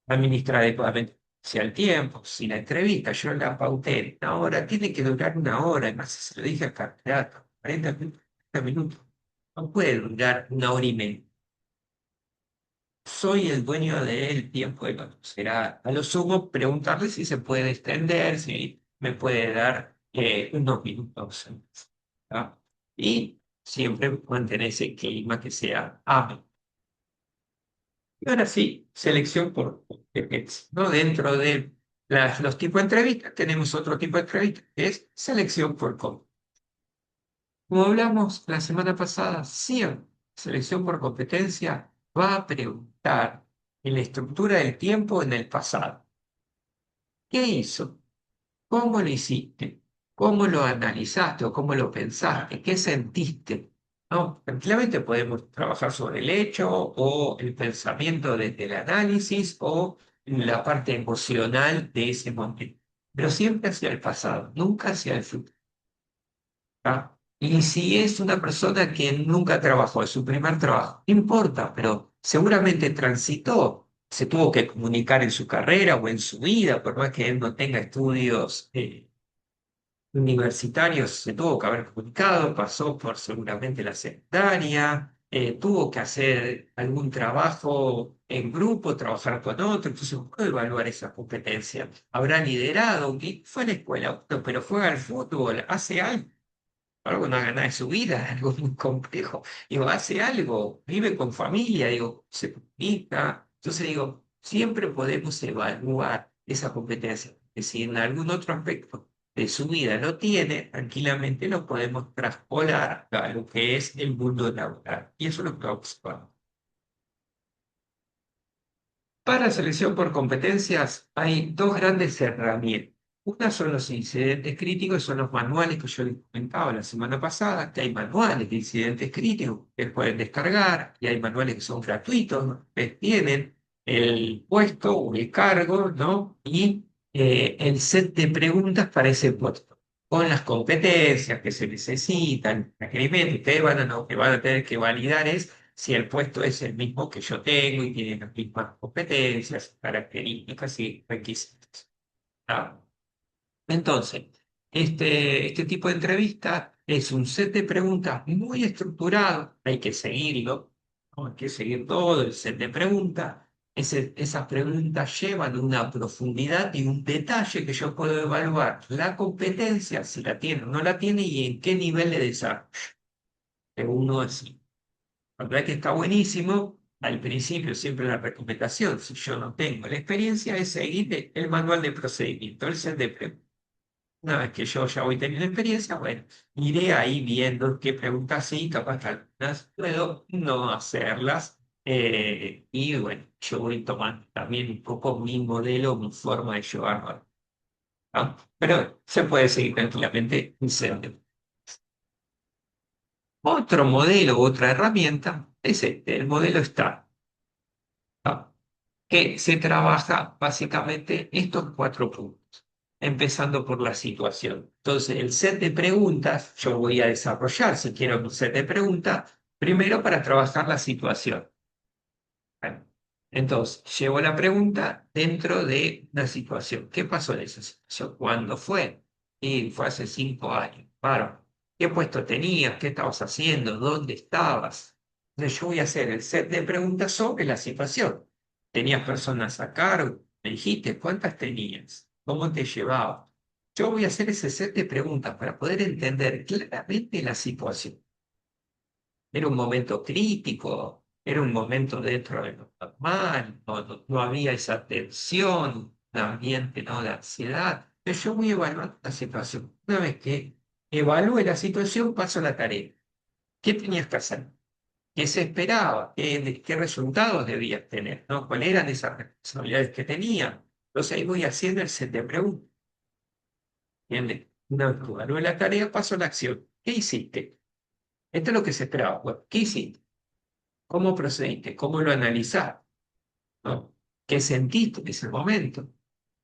administrar adecuadamente si al tiempo, si la entrevista, yo la pauté 1 hora, tiene que durar 1 hora, además se lo dije al candidato, 40 minutos, 40 minutos, no puede durar 1 hora y media. Soy el dueño del tiempo de la será a lo sumo preguntarle si se puede extender, si me puede dar unos minutos. ¿Ah? Y siempre mantener ese clima que sea ameno. Y ahora sí, selección por competencia, ¿no? Dentro de los tipos de entrevistas tenemos otro tipo de entrevista, que es selección por competencia. Como hablamos la semana pasada, siempre selección por competencia va a preguntar en la estructura del tiempo en el pasado. ¿Qué hizo? ¿Cómo lo hiciste? ¿Cómo lo analizaste o cómo lo pensaste? ¿Qué sentiste? ¿No? Tranquilamente podemos trabajar sobre el hecho o el pensamiento desde el análisis o la parte emocional de ese momento. Pero siempre hacia el pasado, nunca hacia el futuro. ¿Ah? Y si es una persona que nunca trabajó, es su primer trabajo, no importa, pero seguramente transitó, se tuvo que comunicar en su carrera o en su vida, por más que él no tenga estudios universitarios, se tuvo que haber comunicado, pasó por seguramente la secundaria, tuvo que hacer algún trabajo en grupo, trabajar con otro, entonces puede evaluar esa competencia. Habrá liderado, fue a la escuela, pero juega al fútbol, hace algo no gana de su vida, algo muy complejo. Digo, hace algo, vive con familia, digo, se comunica. Entonces digo, siempre podemos evaluar esa competencia. Que si en algún otro aspecto de su vida lo tiene, tranquilamente lo podemos traspolar a lo que es el mundo laboral. Y eso es lo que observamos. Para selección por competencias hay dos grandes herramientas. Una son los incidentes críticos, son los manuales que yo les comentaba la semana pasada, que hay manuales de incidentes críticos que pueden descargar, y hay manuales que son gratuitos, ¿no? Ustedes tienen el puesto o el cargo, ¿no? Y el set de preguntas para ese puesto, con las competencias que se necesitan, requerimientos. Ustedes lo que van a tener que validar es si el puesto es el mismo que yo tengo y tiene las mismas competencias, características y requisitos. ¿Ah? Entonces, este tipo de entrevista es un set de preguntas muy estructurado, hay que seguirlo, ¿no? Hay que seguir todo el set de preguntas. Esas preguntas llevan una profundidad y un detalle que yo puedo evaluar la competencia, si la tiene o no la tiene y en qué nivel de desarrollo. De uno así. La verdad que está buenísimo. Al principio siempre la recomendación, si yo no tengo la experiencia, es seguir el manual de procedimiento, el set de preguntas. Una vez que yo ya voy teniendo experiencia, bueno, iré ahí viendo qué preguntas sí, capaz que algunas puedo no hacerlas. Y bueno, yo voy tomando también un poco mi modelo, mi forma de llevarlo. ¿No? Pero se puede seguir tranquilamente incendio. Otro modelo, otra herramienta, es el modelo STAR, ¿no? Que se trabaja básicamente estos 4 puntos, empezando por la situación. Entonces, el set de preguntas, yo voy a desarrollar, si quiero, un set de preguntas, primero para trabajar la situación. Bueno, entonces, llevo la pregunta dentro de una situación. ¿Qué pasó en esa situación? ¿Cuándo fue? Y fue hace 5 años. Claro. ¿Qué puesto tenías? ¿Qué estabas haciendo? ¿Dónde estabas? Entonces, yo voy a hacer el set de preguntas sobre la situación. ¿Tenías personas a cargo? ¿Me dijiste cuántas tenías? ¿Cómo te llevabas? Yo voy a hacer ese set de preguntas para poder entender claramente la situación. Era un momento crítico, era un momento dentro de lo normal, no había esa tensión, un ambiente, ¿no?, de ansiedad. Entonces yo voy evaluando la situación. Una vez que evalúe la situación, paso a la tarea. ¿Qué tenías que hacer? ¿Qué se esperaba? ¿Qué resultados debías tener? ¿No? ¿Cuáles eran esas responsabilidades que tenía? Entonces ahí voy haciendo el set de preguntas. ¿Entiendes? Una vez que evalúe la tarea, paso a la acción. ¿Qué hiciste? Esto es lo que se esperaba. Bueno, ¿qué hiciste? ¿Cómo procediste? ¿Cómo lo analizaste? ¿No? ¿Qué sentiste en ese momento?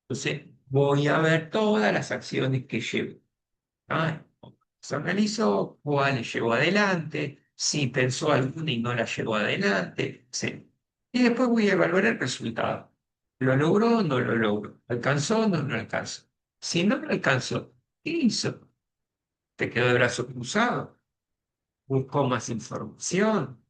Entonces, voy a ver todas las acciones que llevo. ¿Ah? Se analizó, cuáles llevó adelante, si pensó alguna y no la llevó adelante, etc. Y después voy a evaluar el resultado. ¿Lo logró o no lo logró? ¿Alcanzó o no lo alcanzó? Si no lo alcanzó, ¿qué hizo? ¿Te quedó de brazo cruzado? ¿Buscó más información?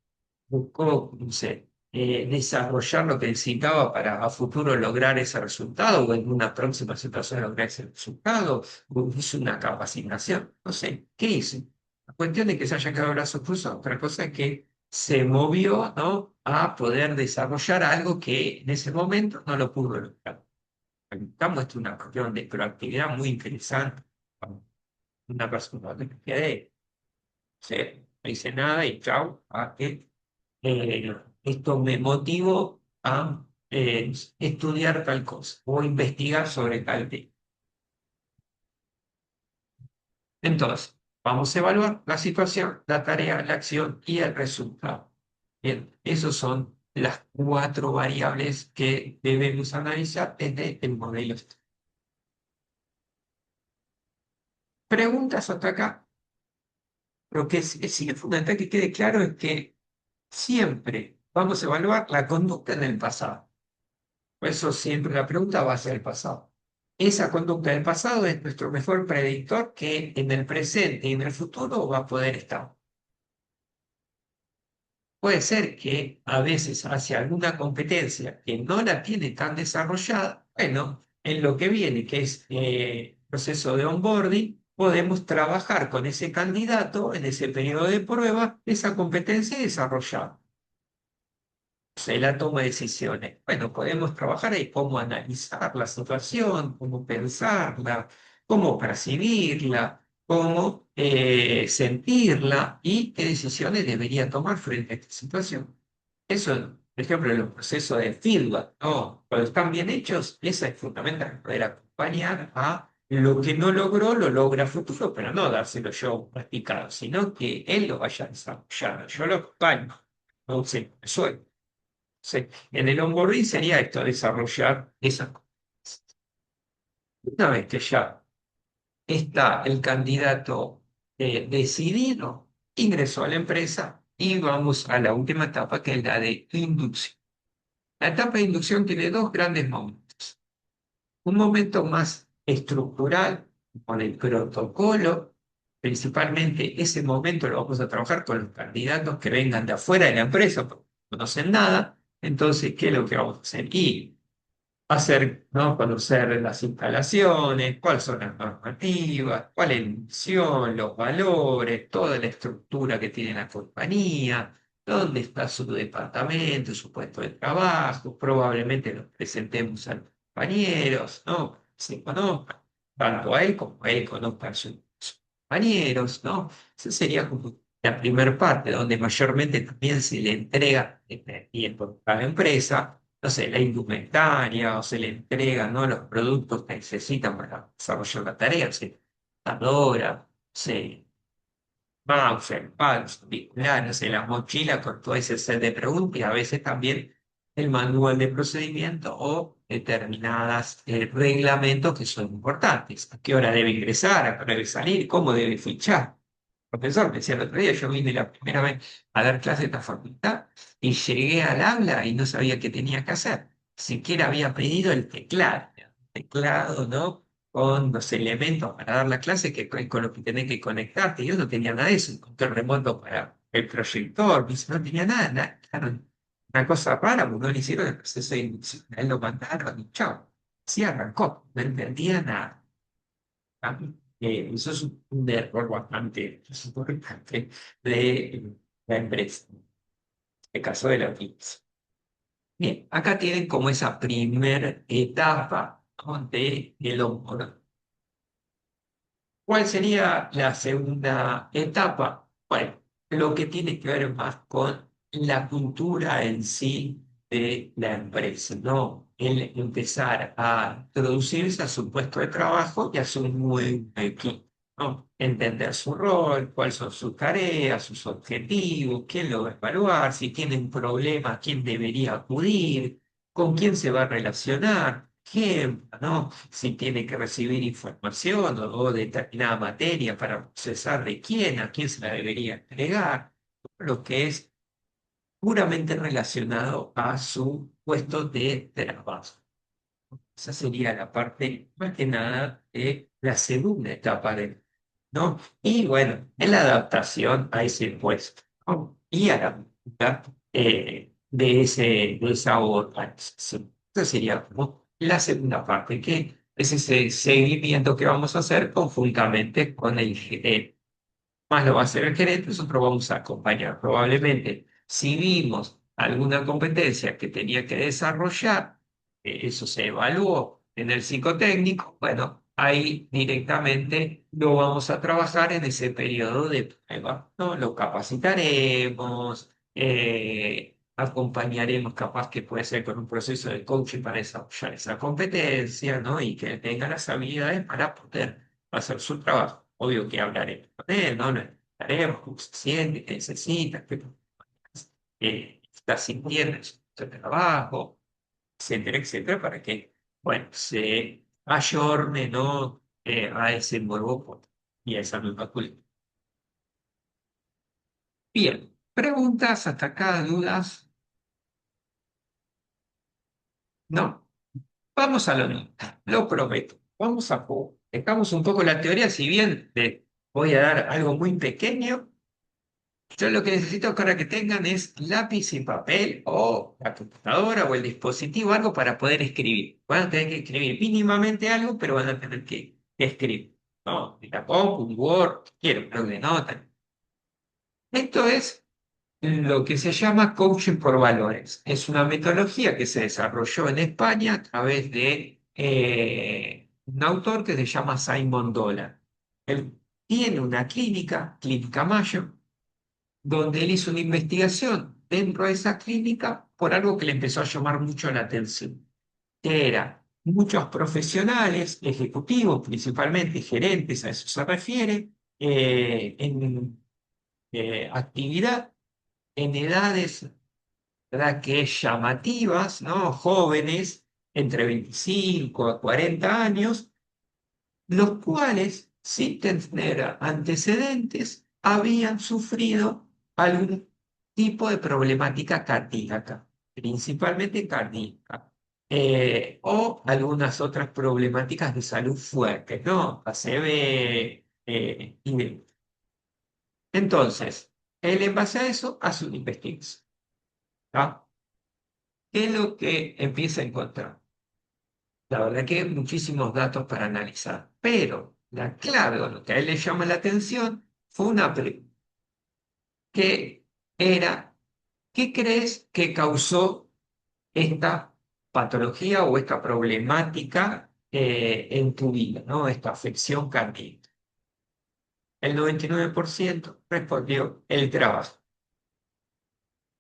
¿Buscó, no sé, desarrollar lo que necesitaba para a futuro lograr ese resultado o en una próxima situación lograr ese resultado? ¿O hizo una capacitación? No sé, ¿qué hizo? La cuestión de que se haya quedado de brazos cruzados. Otra cosa es que se movió, ¿no?, a poder desarrollar algo que en ese momento no lo pudo lograr. Acá muestra una cuestión de proactividad muy interesante. Una persona que me quedé, sí, no hice nada y chao, esto me motivó a estudiar tal cosa o investigar sobre tal tema. Entonces, vamos a evaluar la situación, la tarea, la acción y el resultado. Bien, esas son las 4 variables que debemos analizar desde el modelo. Preguntas hasta acá. Lo que sí es fundamental que quede claro es que siempre vamos a evaluar la conducta en el pasado. Por eso siempre la pregunta va a ser el pasado. Esa conducta del pasado es nuestro mejor predictor que en el presente y en el futuro va a poder estar. Puede ser que a veces hacia alguna competencia que no la tiene tan desarrollada, bueno, en lo que viene, que es proceso de onboarding, podemos trabajar con ese candidato en ese periodo de prueba, esa competencia desarrollada. En la toma de decisiones. Bueno, podemos trabajar ahí cómo analizar la situación, cómo pensarla, cómo percibirla, cómo sentirla y qué decisiones debería tomar frente a esta situación. Eso, por ejemplo, en los procesos de feedback, ¿no? Cuando están bien hechos, esa es fundamental, poder acompañar a lo que no logró, lo logra a futuro, pero no dárselo yo practicado, sino que él lo vaya a desarrollar. Yo lo acompaño, no sé, resuelvo. Sí. En el onboarding sería esto, desarrollar esas cosas. Una vez que ya está el candidato decidido, ingresó a la empresa y vamos a la última etapa, que es la de inducción. La etapa de inducción tiene 2 grandes momentos. Un momento más estructural, con el protocolo. Principalmente ese momento lo vamos a trabajar con los candidatos que vengan de afuera de la empresa, porque no conocen nada. Entonces, ¿qué es lo que vamos a hacer? Y hacer, ¿no?, conocer las instalaciones, cuáles son las normativas, cuál es la misión, los valores, toda la estructura que tiene la compañía, dónde está su departamento, su puesto de trabajo, probablemente nos presentemos a los compañeros, ¿no?, se conozcan, tanto a él como a él conozcan a sus compañeros, ¿no? Esa sería como la primera parte, donde mayormente también se le entrega, y por cada empresa, no sé, la indumentaria, o se le entregan, ¿no?, los productos que necesitan para desarrollar la tarea, o sea, computadora, sí, mouse, pads, auriculares, no sé, las mochilas con todo ese set de productos, y a veces también el manual de procedimiento o determinadas reglamentos que son importantes. ¿A qué hora debe ingresar? ¿A qué hora debe salir? ¿Cómo debe fichar? Profesor, me decía el otro día, yo vine la primera vez a dar clases en la facultad y llegué al aula y no sabía qué tenía que hacer. Siquiera había pedido el teclado, ¿no?, con los elementos para dar la clase con los que tenés que conectarte. Yo no tenía nada de eso, encontré el remoto para el proyector, no tenía nada, claro, una cosa rara, porque no le hicieron el proceso de inducción, a él lo mandaron y chao. Sí arrancó, no entendía nada. Eso es un error bastante importante de la empresa, en el caso de la utilización. Bien, acá tienen como esa primera etapa, ¿no?, de el onboarding. ¿Cuál sería la segunda etapa? Bueno, lo que tiene que ver más con la cultura en sí de la empresa, ¿no? El empezar a introducirse a su puesto de trabajo y a su nuevo equipo, ¿no? Entender su rol, cuáles son sus tareas, sus objetivos, quién lo va a evaluar, si tiene un problema, quién debería acudir, con quién se va a relacionar, ejemplo, ¿no?, si tiene que recibir información o determinada materia para procesar de quién, a quién se la debería entregar, lo que es puramente relacionado a su puesto de trabajo. Esa sería la parte, más que nada, de la segunda etapa ¿no? Y bueno, en la adaptación a ese puesto, ¿no? Y a la búsqueda de esa organización. Esa sería como la segunda parte, que es ese seguimiento que vamos a hacer conjuntamente con el gerente. Más lo va a hacer el gerente, nosotros vamos a acompañar. Probablemente, si vimos alguna competencia que tenía que desarrollar, eso se evaluó en el psicotécnico, bueno, ahí directamente lo vamos a trabajar en ese periodo de prueba, ¿no? Lo capacitaremos, acompañaremos, capaz que puede ser con un proceso de coaching para desarrollar esa competencia, ¿no? Y que tenga las habilidades para poder hacer su trabajo. Obvio que hablaremos con él, ¿no? Lo estaremos, cómo se siente, qué necesita, qué está sintiendo en su trabajo, etcétera, etcétera, para que, bueno, se ayorne, ¿no? A ese nuevo punto y a esa nueva cultura. Bien, preguntas hasta acá, dudas. No, vamos a lo nuevo, lo prometo. Vamos a dejamos un poco la teoría, si bien voy a dar algo muy pequeño. Yo lo que necesito para que tengan es lápiz y papel o la computadora o el dispositivo, algo para poder escribir. Van a tener que escribir mínimamente algo, pero van a tener que escribir. ¿No? La compu, un Word, quiero, blog de notas. Esto es lo que se llama coaching por valores. Es una metodología que se desarrolló en España a través de un autor que se llama Simon Dolan. Él tiene una clínica, Clínica Mayo, donde él hizo una investigación dentro de esa clínica por algo que le empezó a llamar mucho la atención, que era muchos profesionales, ejecutivos, principalmente gerentes, a eso se refiere, en actividad, en edades, ¿verdad?, que llamativas, ¿no? Jóvenes, entre 25 a 40 años, los cuales, sin tener antecedentes, habían sufrido algún tipo de problemática cardíaca, principalmente cardíaca, o algunas otras problemáticas de salud fuertes, ¿no? ACV, y demás. Entonces, él en base a eso hace una investigación, ¿no? ¿Qué es lo que empieza a encontrar? La verdad que hay muchísimos datos para analizar, pero la clave o lo que a él le llama la atención fue una pregunta, que era, ¿qué crees que causó esta patología o esta problemática en tu vida, ¿no? Esta afección cardíaca? El 99% respondió el trabajo.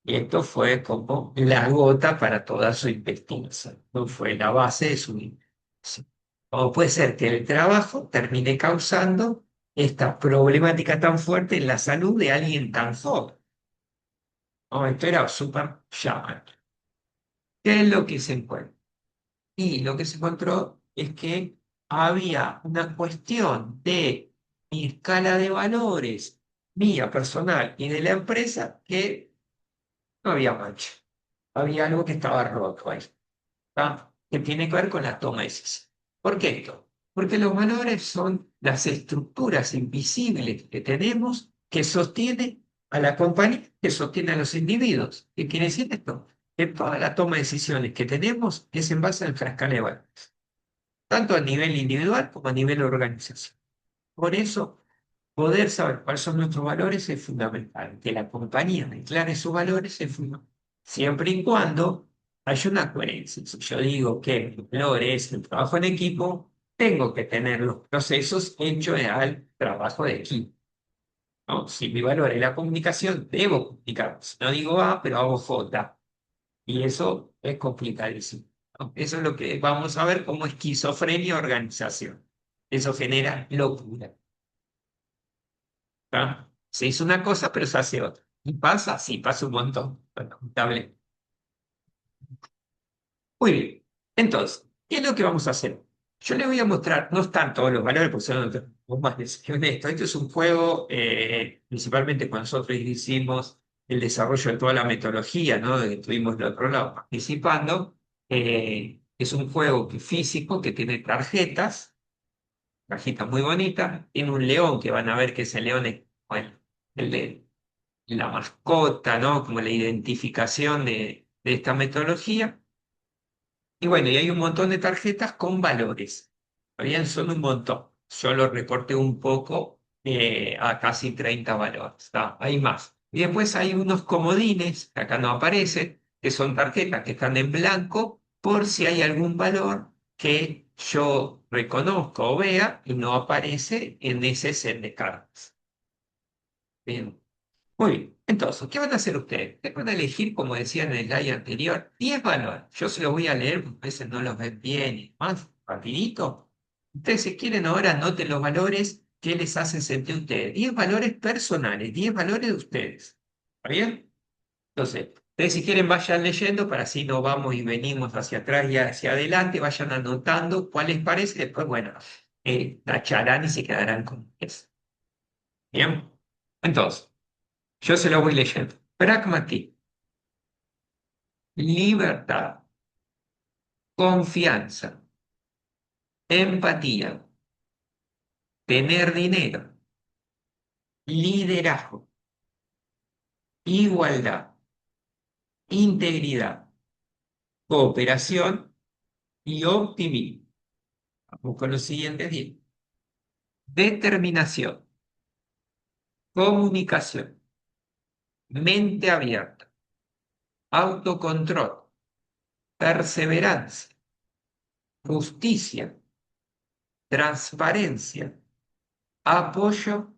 Y esto fue como la gota para toda su investigación, no fue la base de su investigación. ¿Cómo puede ser que el trabajo termine causando esta problemática tan fuerte en la salud de alguien tan joven? ¿No? Esto era súper llamativo. ¿Qué es lo que se encuentra? Y lo que se encontró es que había una cuestión de mi escala de valores, mía personal y de la empresa, que no había mancha. Había algo que estaba roto ahí, ¿tá? Que tiene que ver con la toma de decisión. ¿Por qué esto? Porque los valores son las estructuras invisibles que tenemos que sostienen a la compañía, que sostienen a los individuos. ¿Qué quiere decir esto? Que toda la toma de decisiones que tenemos es en base al escala de valores, tanto a nivel individual como a nivel de organización. Por eso, poder saber cuáles son nuestros valores es fundamental. Que la compañía declare sus valores es fundamental. Siempre y cuando haya una coherencia. Si yo digo que mi valor es el trabajo en equipo, tengo que tener los procesos hechos al trabajo de equipo, ¿no? Si mi valor es la comunicación, debo comunicar. Si no digo A, pero hago J. Y eso es complicadísimo, ¿no? Eso es lo que vamos a ver como esquizofrenia organización. Eso genera locura. ¿Ah? Se hizo una cosa, pero se hace otra. ¿Y pasa? Sí, pasa un montón. Bueno, lamentable. Muy bien. Entonces, ¿qué es lo que vamos a hacer? Yo les voy a mostrar, no están todos los valores, porque son más honestos. Esto es un juego, principalmente cuando nosotros hicimos el desarrollo de toda la metodología, ¿no? Estuvimos del otro lado participando. Es Es un juego físico que tiene tarjetas, cajita muy bonita, tiene un león que van a ver que ese león es, bueno, el de la mascota, ¿no? Como la identificación de esta metodología. Y bueno, y hay un montón de tarjetas con valores. ¿Está bien? Son un montón. Yo lo recorté un poco a casi 30 valores. ¿Está? Hay más. Y después hay unos comodines, que acá no aparecen, que son tarjetas que están en blanco por si hay algún valor que yo reconozco o vea y no aparece en ese set de cartas. Bien. Muy bien. Entonces, ¿qué van a hacer ustedes? Ustedes van a elegir, como decía en el slide anterior, 10 valores. Yo se los voy a leer, porque a veces no los ven bien y más, rapidito. Ustedes, si quieren, ahora anoten los valores que les hacen sentir a ustedes. 10 valores personales, 10 valores de ustedes. ¿Está bien? Entonces, ustedes si quieren vayan leyendo, para así no vamos y venimos hacia atrás y hacia adelante, vayan anotando cuál les parece, después, bueno, tacharán y se quedarán con eso. Bien. Entonces, yo se lo voy leyendo. Pragmatismo, libertad, confianza, empatía, tener dinero, liderazgo, igualdad, integridad, cooperación y optimismo. Vamos con los siguientes 10. Determinación, comunicación, mente abierta, autocontrol, perseverancia, justicia, transparencia, apoyo,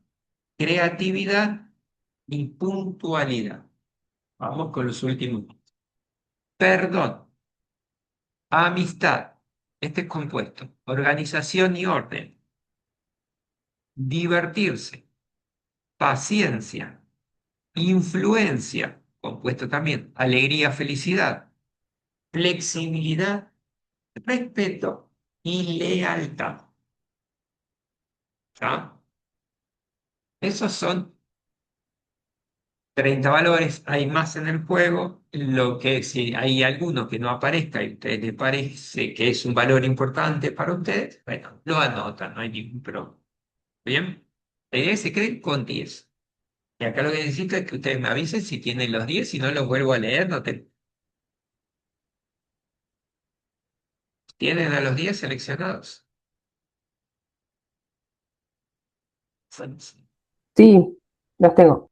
creatividad y puntualidad. Vamos con los últimos. Perdón, amistad, este es compuesto, organización y orden, divertirse, paciencia, influencia, compuesto también, alegría, felicidad, flexibilidad, respeto y lealtad. ¿Ya? Esos son 30 valores, hay más en el juego. Lo que si hay alguno que no aparezca y a ustedes les parece que es un valor importante para ustedes, bueno, lo anotan, no hay ningún problema. ¿Bien? La idea es que se queden con 10. Y acá lo que necesito es que ustedes me avisen si tienen los 10, si no los vuelvo a leer, no te... ¿Tienen a los 10 seleccionados? Sí, los tengo.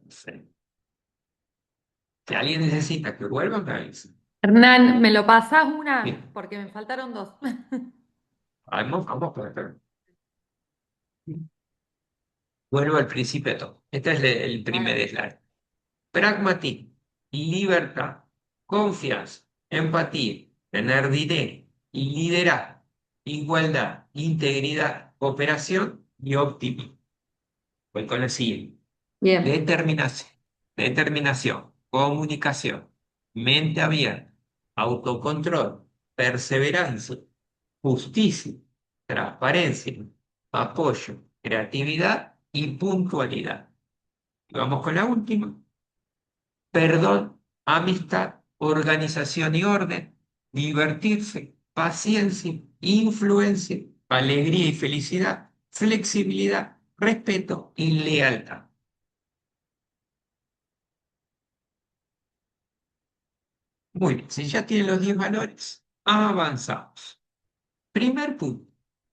Sí. Si alguien necesita que vuelva, me avisen. Hernán, ¿me lo pasás una? Bien. Porque me faltaron dos. Vamos por acá. Vuelvo al principio de todo. Este es el primer slide. Pragmatismo, libertad, confianza, empatía, tener dinero, y liderazgo, igualdad, integridad, cooperación y optimismo. Voy con el siguiente. Bien. Determinación, comunicación, mente abierta, autocontrol, perseverancia, justicia, transparencia, apoyo, creatividad y puntualidad. Y vamos con la última. Perdón, amistad, organización y orden, divertirse, paciencia, influencia, alegría y felicidad, flexibilidad, respeto y lealtad. Muy bien, si ya tienen los 10 valores, avanzamos. Primer punto.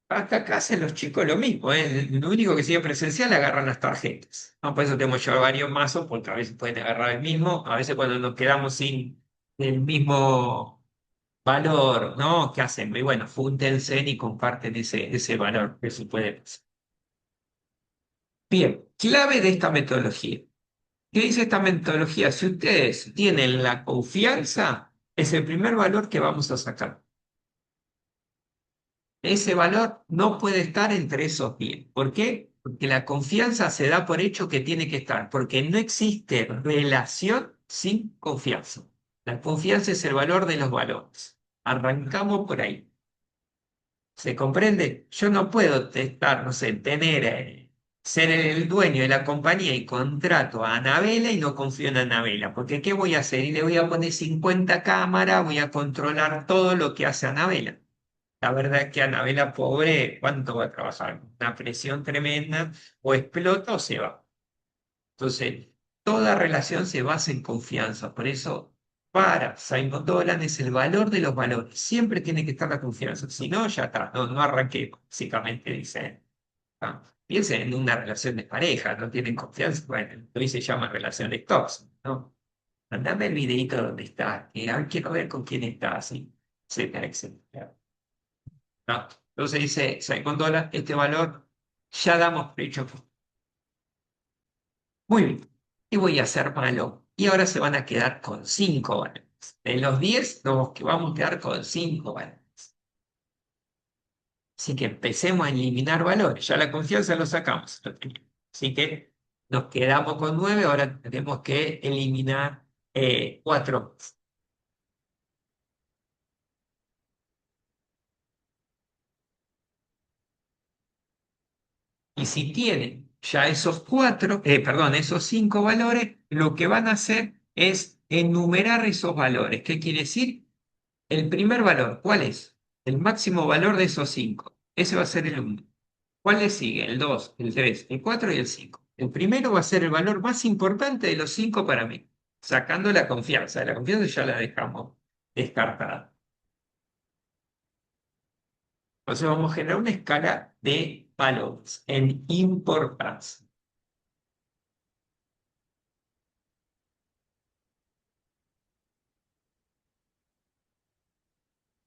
Hasta acá hacen los chicos lo mismo, ¿eh? Lo único que sigue presencial agarran las tarjetas. ¿No? Por eso tenemos que llevar varios mazos, porque a veces pueden agarrar el mismo, a veces cuando nos quedamos sin el mismo valor, ¿no? ¿Qué hacen? Y bueno, júntense y comparten ese valor que se puede pasar. Bien, clave de esta metodología. ¿Qué dice esta metodología? Si ustedes tienen la confianza, es el primer valor que vamos a sacar. Ese valor no puede estar entre esos 10. ¿Por qué? Porque la confianza se da por hecho que tiene que estar, porque no existe relación sin confianza. La confianza es el valor de los valores. Arrancamos por ahí. ¿Se comprende? Yo no puedo estar, no sé, tener ser el dueño de la compañía y contrato a Anabela y no confío en Anabela, porque ¿qué voy a hacer? Y le voy a poner 50 cámaras, voy a controlar todo lo que hace Anabela. La verdad es que Anabela, pobre, ¿cuánto va a trabajar? Una presión tremenda, o explota o se va. Entonces, toda relación se basa en confianza. Por eso, para Simon Dolan es el valor de los valores. Siempre tiene que estar la confianza. Si no, ya está. No, no arranqué, básicamente dice. Piensen en una relación de pareja, no tienen confianza. Bueno, hoy se llama relaciones tóxicas, ¿no? Mandame el videito donde está. Quiero ver con quién estás, etcétera, etcétera. No. Entonces dice Simon Dolan, este valor ya damos por hecho. Muy bien. Y voy a hacer malo. Y ahora se van a quedar con 5 valores. De los 10, que vamos a quedar con 5 valores. Así que empecemos a eliminar valores. Ya la confianza lo sacamos. Así que nos quedamos con 9. Ahora tenemos que eliminar 4. Y si tienen ya esos 5 valores, lo que van a hacer es enumerar esos valores. ¿Qué quiere decir? El primer valor, ¿cuál es? El máximo valor de esos 5. Ese va a ser el 1. ¿Cuál le sigue? El 2, el 3, el 4 y el 5. El primero va a ser el valor más importante de los 5 para mí, sacando la confianza. La confianza ya la dejamos descartada. Entonces vamos a generar una escala de valores en importancia.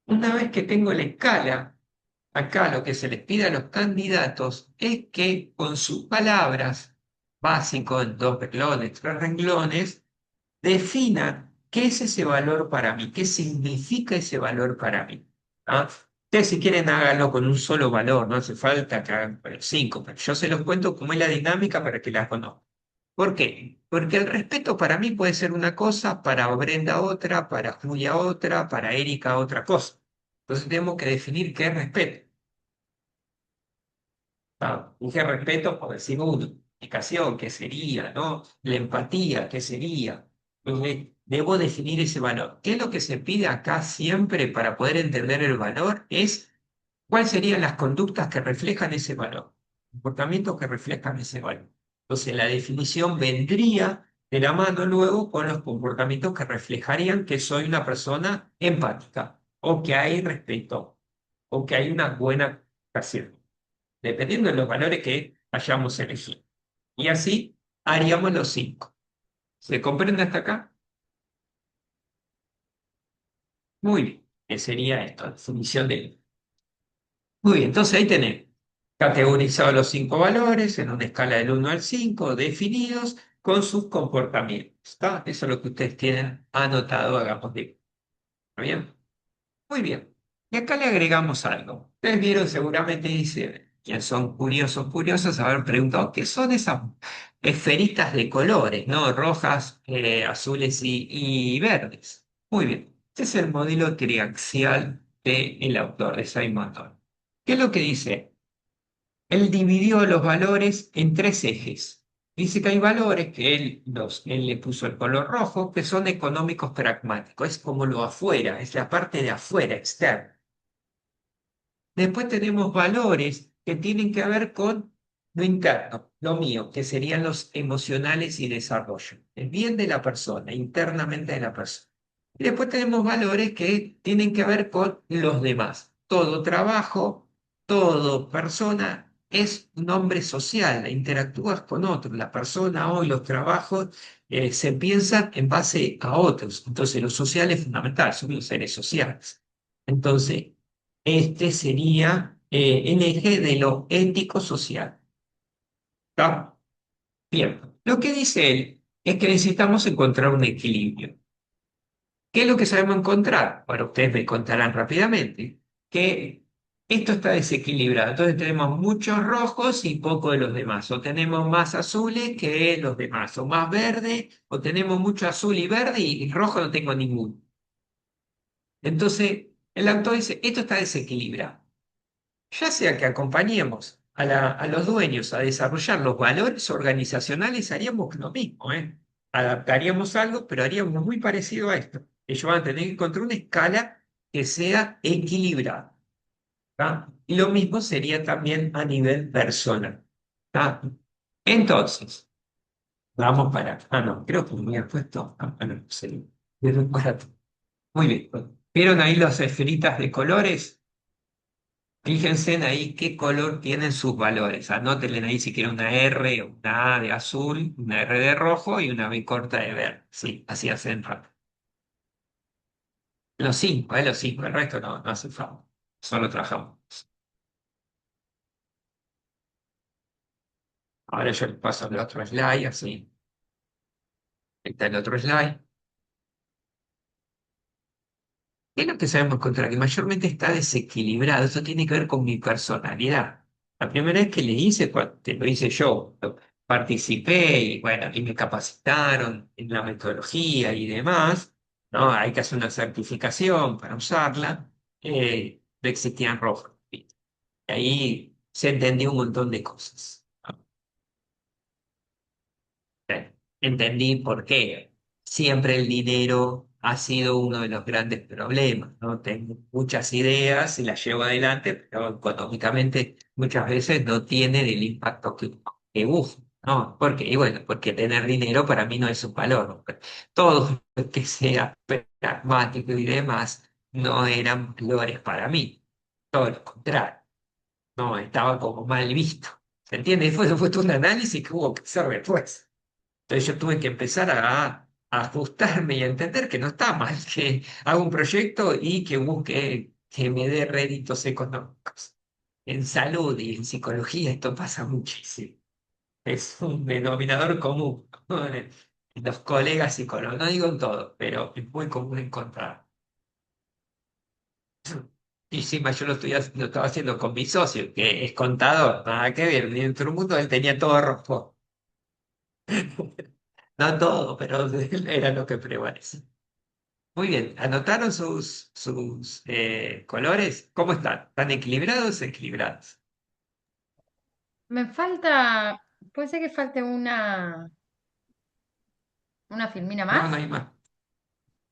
Una vez que tengo la escala, acá lo que se les pide a los candidatos es que con sus palabras, básico en 2 renglones, 3 renglones, definan qué es ese valor para mí, qué significa ese valor para mí. ¿Ah? Ustedes si quieren háganlo con un solo valor, no hace falta que hagan 5, pero yo se los cuento cómo es la dinámica para que la conozcan. ¿Por qué? Porque el respeto para mí puede ser una cosa, para Brenda otra, para Julia otra, para Erika otra cosa. Entonces tenemos que definir qué es respeto. Dije respeto por decir uno. Comunicación, ¿qué sería? ¿No? La empatía, ¿qué sería? Debo definir ese valor. ¿Qué es lo que se pide acá siempre para poder entender el valor? Es cuáles serían las conductas que reflejan ese valor, comportamientos que reflejan ese valor. Entonces la definición vendría de la mano luego con los comportamientos que reflejarían que soy una persona empática, o que hay respeto, o que hay una buena comunicación, dependiendo de los valores que hayamos elegido. Y así haríamos los 5. ¿Se comprende hasta acá? Muy bien. ¿Qué sería esto? La definición de... Muy bien, entonces ahí tenemos categorizados los 5 valores en una escala del 1 al 5, definidos con sus comportamientos. ¿Está? Eso es lo que ustedes tienen anotado, hagamos de... ¿Está bien? Muy bien. Y acá le agregamos algo. Ustedes vieron seguramente, dice, quienes son curiosos, haber preguntado qué son esas esferitas de colores, ¿no? Rojas, azules y verdes. Muy bien. Este es el modelo triaxial del autor, de Simon Dolan. ¿Qué es lo que dice? Él dividió los valores en 3 ejes. Dice que hay valores que él le puso el color rojo, que son económicos pragmáticos. Es como lo afuera, es la parte de afuera, externa. Después tenemos valores que tienen que ver con lo interno, lo mío, que serían los emocionales y desarrollo. El bien de la persona, internamente de la persona. Y después tenemos valores que tienen que ver con los demás. Todo trabajo, todo persona es un hombre social, interactúas con otros. La persona hoy, los trabajos se piensan en base a otros. Entonces lo social es fundamental, somos seres sociales. Entonces, este sería el eje de lo ético-social. ¿Está? Bien. Lo que dice él es que necesitamos encontrar un equilibrio. ¿Qué es lo que sabemos encontrar? Bueno, ustedes me contarán rápidamente que esto está desequilibrado. Entonces tenemos muchos rojos y poco de los demás. O tenemos más azules que los demás. O más verde, o tenemos mucho azul y verde y rojo no tengo ninguno. Entonces, el autor dice, esto está desequilibrado. Ya sea que acompañemos a los dueños a desarrollar los valores organizacionales, haríamos lo mismo, ¿eh? Adaptaríamos algo, pero haríamos muy parecido a esto. Ellos van a tener que encontrar una escala que sea equilibrada. ¿Tá? Y lo mismo sería también a nivel personal. ¿Tá? Entonces, vamos para... Ah, no, creo que me había puesto... Ah, no, sí. Muy bien. ¿Vieron ahí las esferitas de colores? Fíjense en ahí qué color tienen sus valores. Anótenle ahí si quieren una R, una A de azul, una R de rojo y una B corta de verde. Sí, así hacen rápido. Los cinco, el resto no hace falta. Solo trabajamos. Ahora yo les paso el otro slide, así. Ahí está el otro slide. ¿Qué es lo que sabemos encontrar? Que mayormente está desequilibrado. Eso tiene que ver con mi personalidad. La primera vez que le hice, te lo hice yo, participé y bueno, y me capacitaron en la metodología y demás, ¿no? Hay que hacer una certificación para usarla. No existían rojos. Y ahí se entendió un montón de cosas. Entendí por qué. Siempre el dinero ha sido uno de los grandes problemas, ¿no? Tengo muchas ideas y las llevo adelante, pero económicamente muchas veces no tienen el impacto que busco, ¿no? Porque, y bueno, porque tener dinero para mí no es un valor, ¿no? Todo lo que sea pragmático y demás no eran valores para mí, todo lo contrario, no, estaba como mal visto. ¿Se entiende? Fue todo un análisis que hubo que hacer después. Entonces yo tuve que empezar a ajustarme y a entender que no está mal que haga un proyecto y que busque que me dé réditos económicos. En salud y en psicología esto pasa muchísimo. Es un denominador común, ¿no? En los colegas psicólogos, no digo en todo, pero es muy común encontrar. Y encima yo lo estaba haciendo con mi socio, que es contador, nada que ver, dentro del mundo él tenía todo rojo. No todo, pero era lo que prevalece. Muy bien, ¿anotaron sus colores? ¿Cómo están? ¿Están equilibrados o equilibrados? Me falta, puede ser que falte una filmina No, más. no hay más.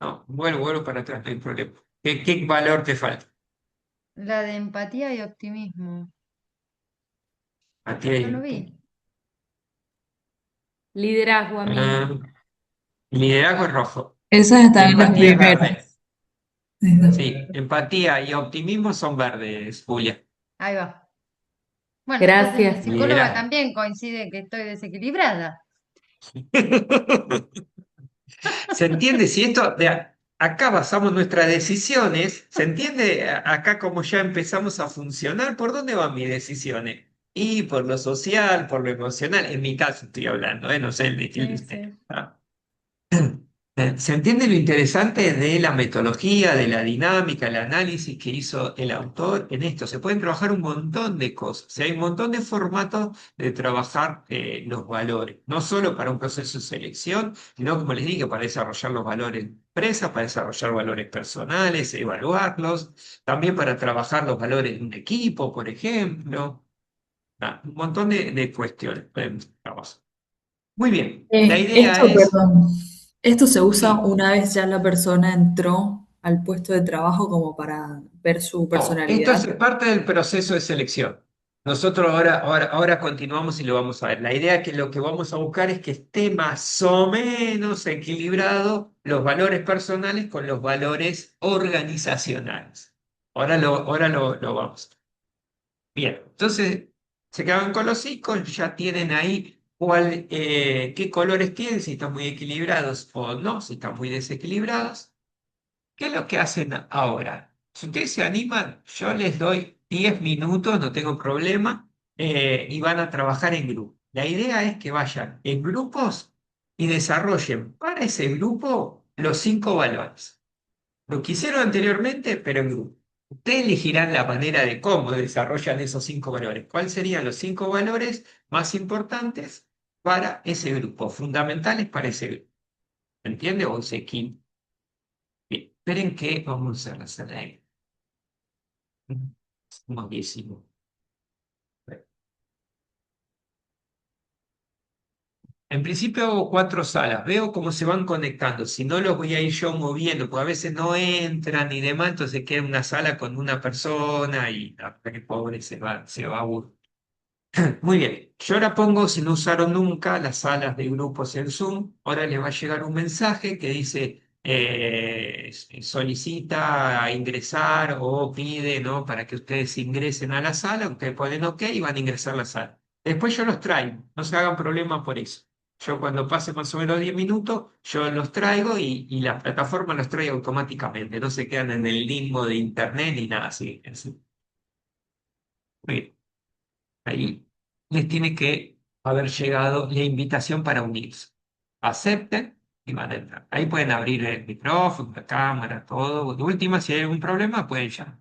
No, vuelvo para atrás, no hay problema. ¿Qué valor te falta? La de empatía y optimismo. A ti No lo hay- vi. Liderazgo a mí. Ah, liderazgo es rojo. Esas están en las Empatía es primeras. verde. Sí, empatía y optimismo son verdes, Julia. Ahí va. Bueno, entonces mi Gracias. psicóloga Liderazgo. también coincide que estoy desequilibrada. ¿Se entiende? Si esto acá basamos nuestras decisiones, ¿se entiende acá cómo ya empezamos a funcionar? ¿Por dónde van mis decisiones? Y por lo social, por lo emocional. En mi caso estoy hablando, ¿eh? No sé el de Sí, usted. sí. ¿Ah? ¿Se entiende lo interesante de la metodología, de la dinámica, el análisis que hizo el autor en esto? Se pueden trabajar un montón de cosas. Hay un montón de formatos de trabajar los valores, no solo para un proceso de selección, sino, como les dije, para desarrollar los valores de empresa, para desarrollar valores personales, evaluarlos, también para trabajar los valores de un equipo, por ejemplo. Un montón de cuestiones. Vamos. Muy bien, la idea es... Perdón, esto se usa Sí. una vez ya la persona entró al puesto de trabajo como para ver su No, esto es personalidad. parte del proceso de selección. Nosotros ahora continuamos y lo vamos a ver. La idea es que lo que vamos a buscar es que esté más o menos equilibrado los valores personales con los valores organizacionales. Ahora lo vamos a ver. Bien, entonces se quedan con los 5, ya tienen ahí qué colores tienen, si están muy equilibrados o no, si están muy desequilibrados. ¿Qué es lo que hacen ahora? Si ustedes se animan, yo les doy 10 minutos, no tengo problema, y van a trabajar en grupo. La idea es que vayan en grupos y desarrollen para ese grupo los 5 valores. Lo que hicieron anteriormente, pero en grupo. Ustedes elegirán la manera de cómo desarrollan esos 5 valores. ¿Cuáles serían los 5 valores más importantes para ese grupo, fundamentales para ese grupo? ¿Entiende? O ese equipo. Bien, esperen que vamos a hacer ahí. Somos 10. En principio hago 4 salas, veo cómo se van conectando. Si no, los voy a ir yo moviendo, porque a veces no entran y demás, entonces queda una sala con una persona y la verdad que pobre se va a aburrir. Muy bien, yo ahora pongo, si no usaron nunca las salas de grupos en Zoom, ahora les va a llegar un mensaje que dice solicita ingresar o pide, ¿no? Para que ustedes ingresen a la sala, ustedes ponen OK y van a ingresar a la sala. Después yo los traigo, no se hagan problema por eso. Yo cuando pase más o menos 10 minutos, yo los traigo y la plataforma los trae automáticamente, no se quedan en el limbo de internet ni nada así. Muy bien. Ahí les tiene que haber llegado la invitación para unirse. Acepten y van a entrar. Ahí pueden abrir el micrófono, la cámara, todo. De última, si hay algún problema, pueden llamar.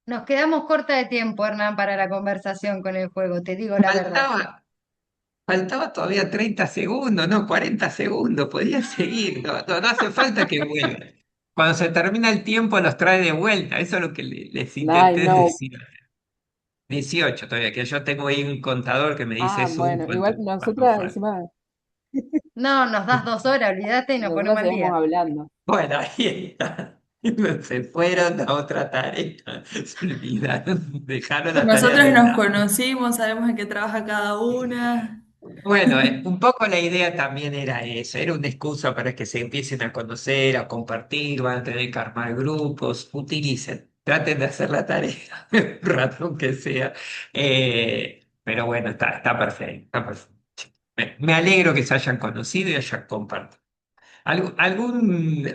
Nos quedamos corta de tiempo, Hernán, para la conversación con el juego, te digo la verdad. Faltaba todavía 30 segundos, no, 40 segundos, podía seguir, no hace falta que vuelva. Cuando se termina el tiempo los trae de vuelta, eso es lo que les Ay, intenté no. decir. 18 todavía, que yo tengo ahí un contador que me dice Ah, Zoom bueno, igual cuánto nosotras falta. encima, No, nos das 2 horas, olvídate y nos nosotras ponemos al seguimos día. hablando. Bueno, ahí está. Se fueron a otra tarea, se olvidaron, dejaron la tarea Nosotros de nos lado. conocimos, sabemos en qué trabaja cada una. Bueno, un poco la idea también era eso, era una excusa para que se empiecen a conocer, a compartir, van a tener que armar grupos, utilicen, traten de hacer la tarea, un rato aunque sea. Pero bueno, está perfecto, está perfecto. Me alegro que se hayan conocido y hayan compartido.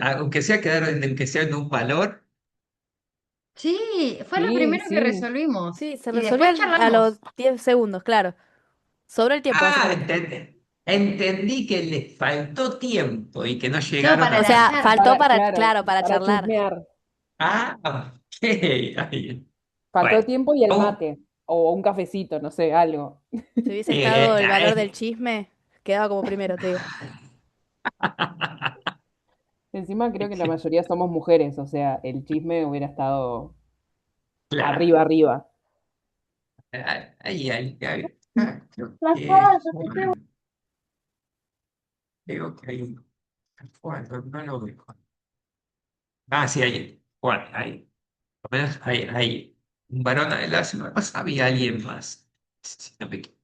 Aunque sea quedar, aunque sea en un valor, Sí, fue lo Sí, primero que sí. resolvimos. Sí, se Y resolvió después a charlamos. los 10 segundos, claro. Sobró el tiempo, básicamente. entendí que les faltó tiempo y que no No, llegaron para O a la sea, charlar. charla. faltó para, Claro, claro, para para charlar. chusmear. Ah, ok. Ahí. Faltó Bueno, tiempo y el ¿cómo? mate. O un cafecito, no sé, algo. Si hubiese estado el valor del Ahí. chisme, quedaba como primero, te digo. Encima creo que la mayoría somos mujeres, o sea, el chisme hubiera estado Claro. arriba, arriba. Ahí. Creo Juan. Creo que hay Juan, no lo veo. Ah, sí, ahí. Juan, ahí. Por lo menos hay un varón adelante. No había alguien más. Si no me equivoco.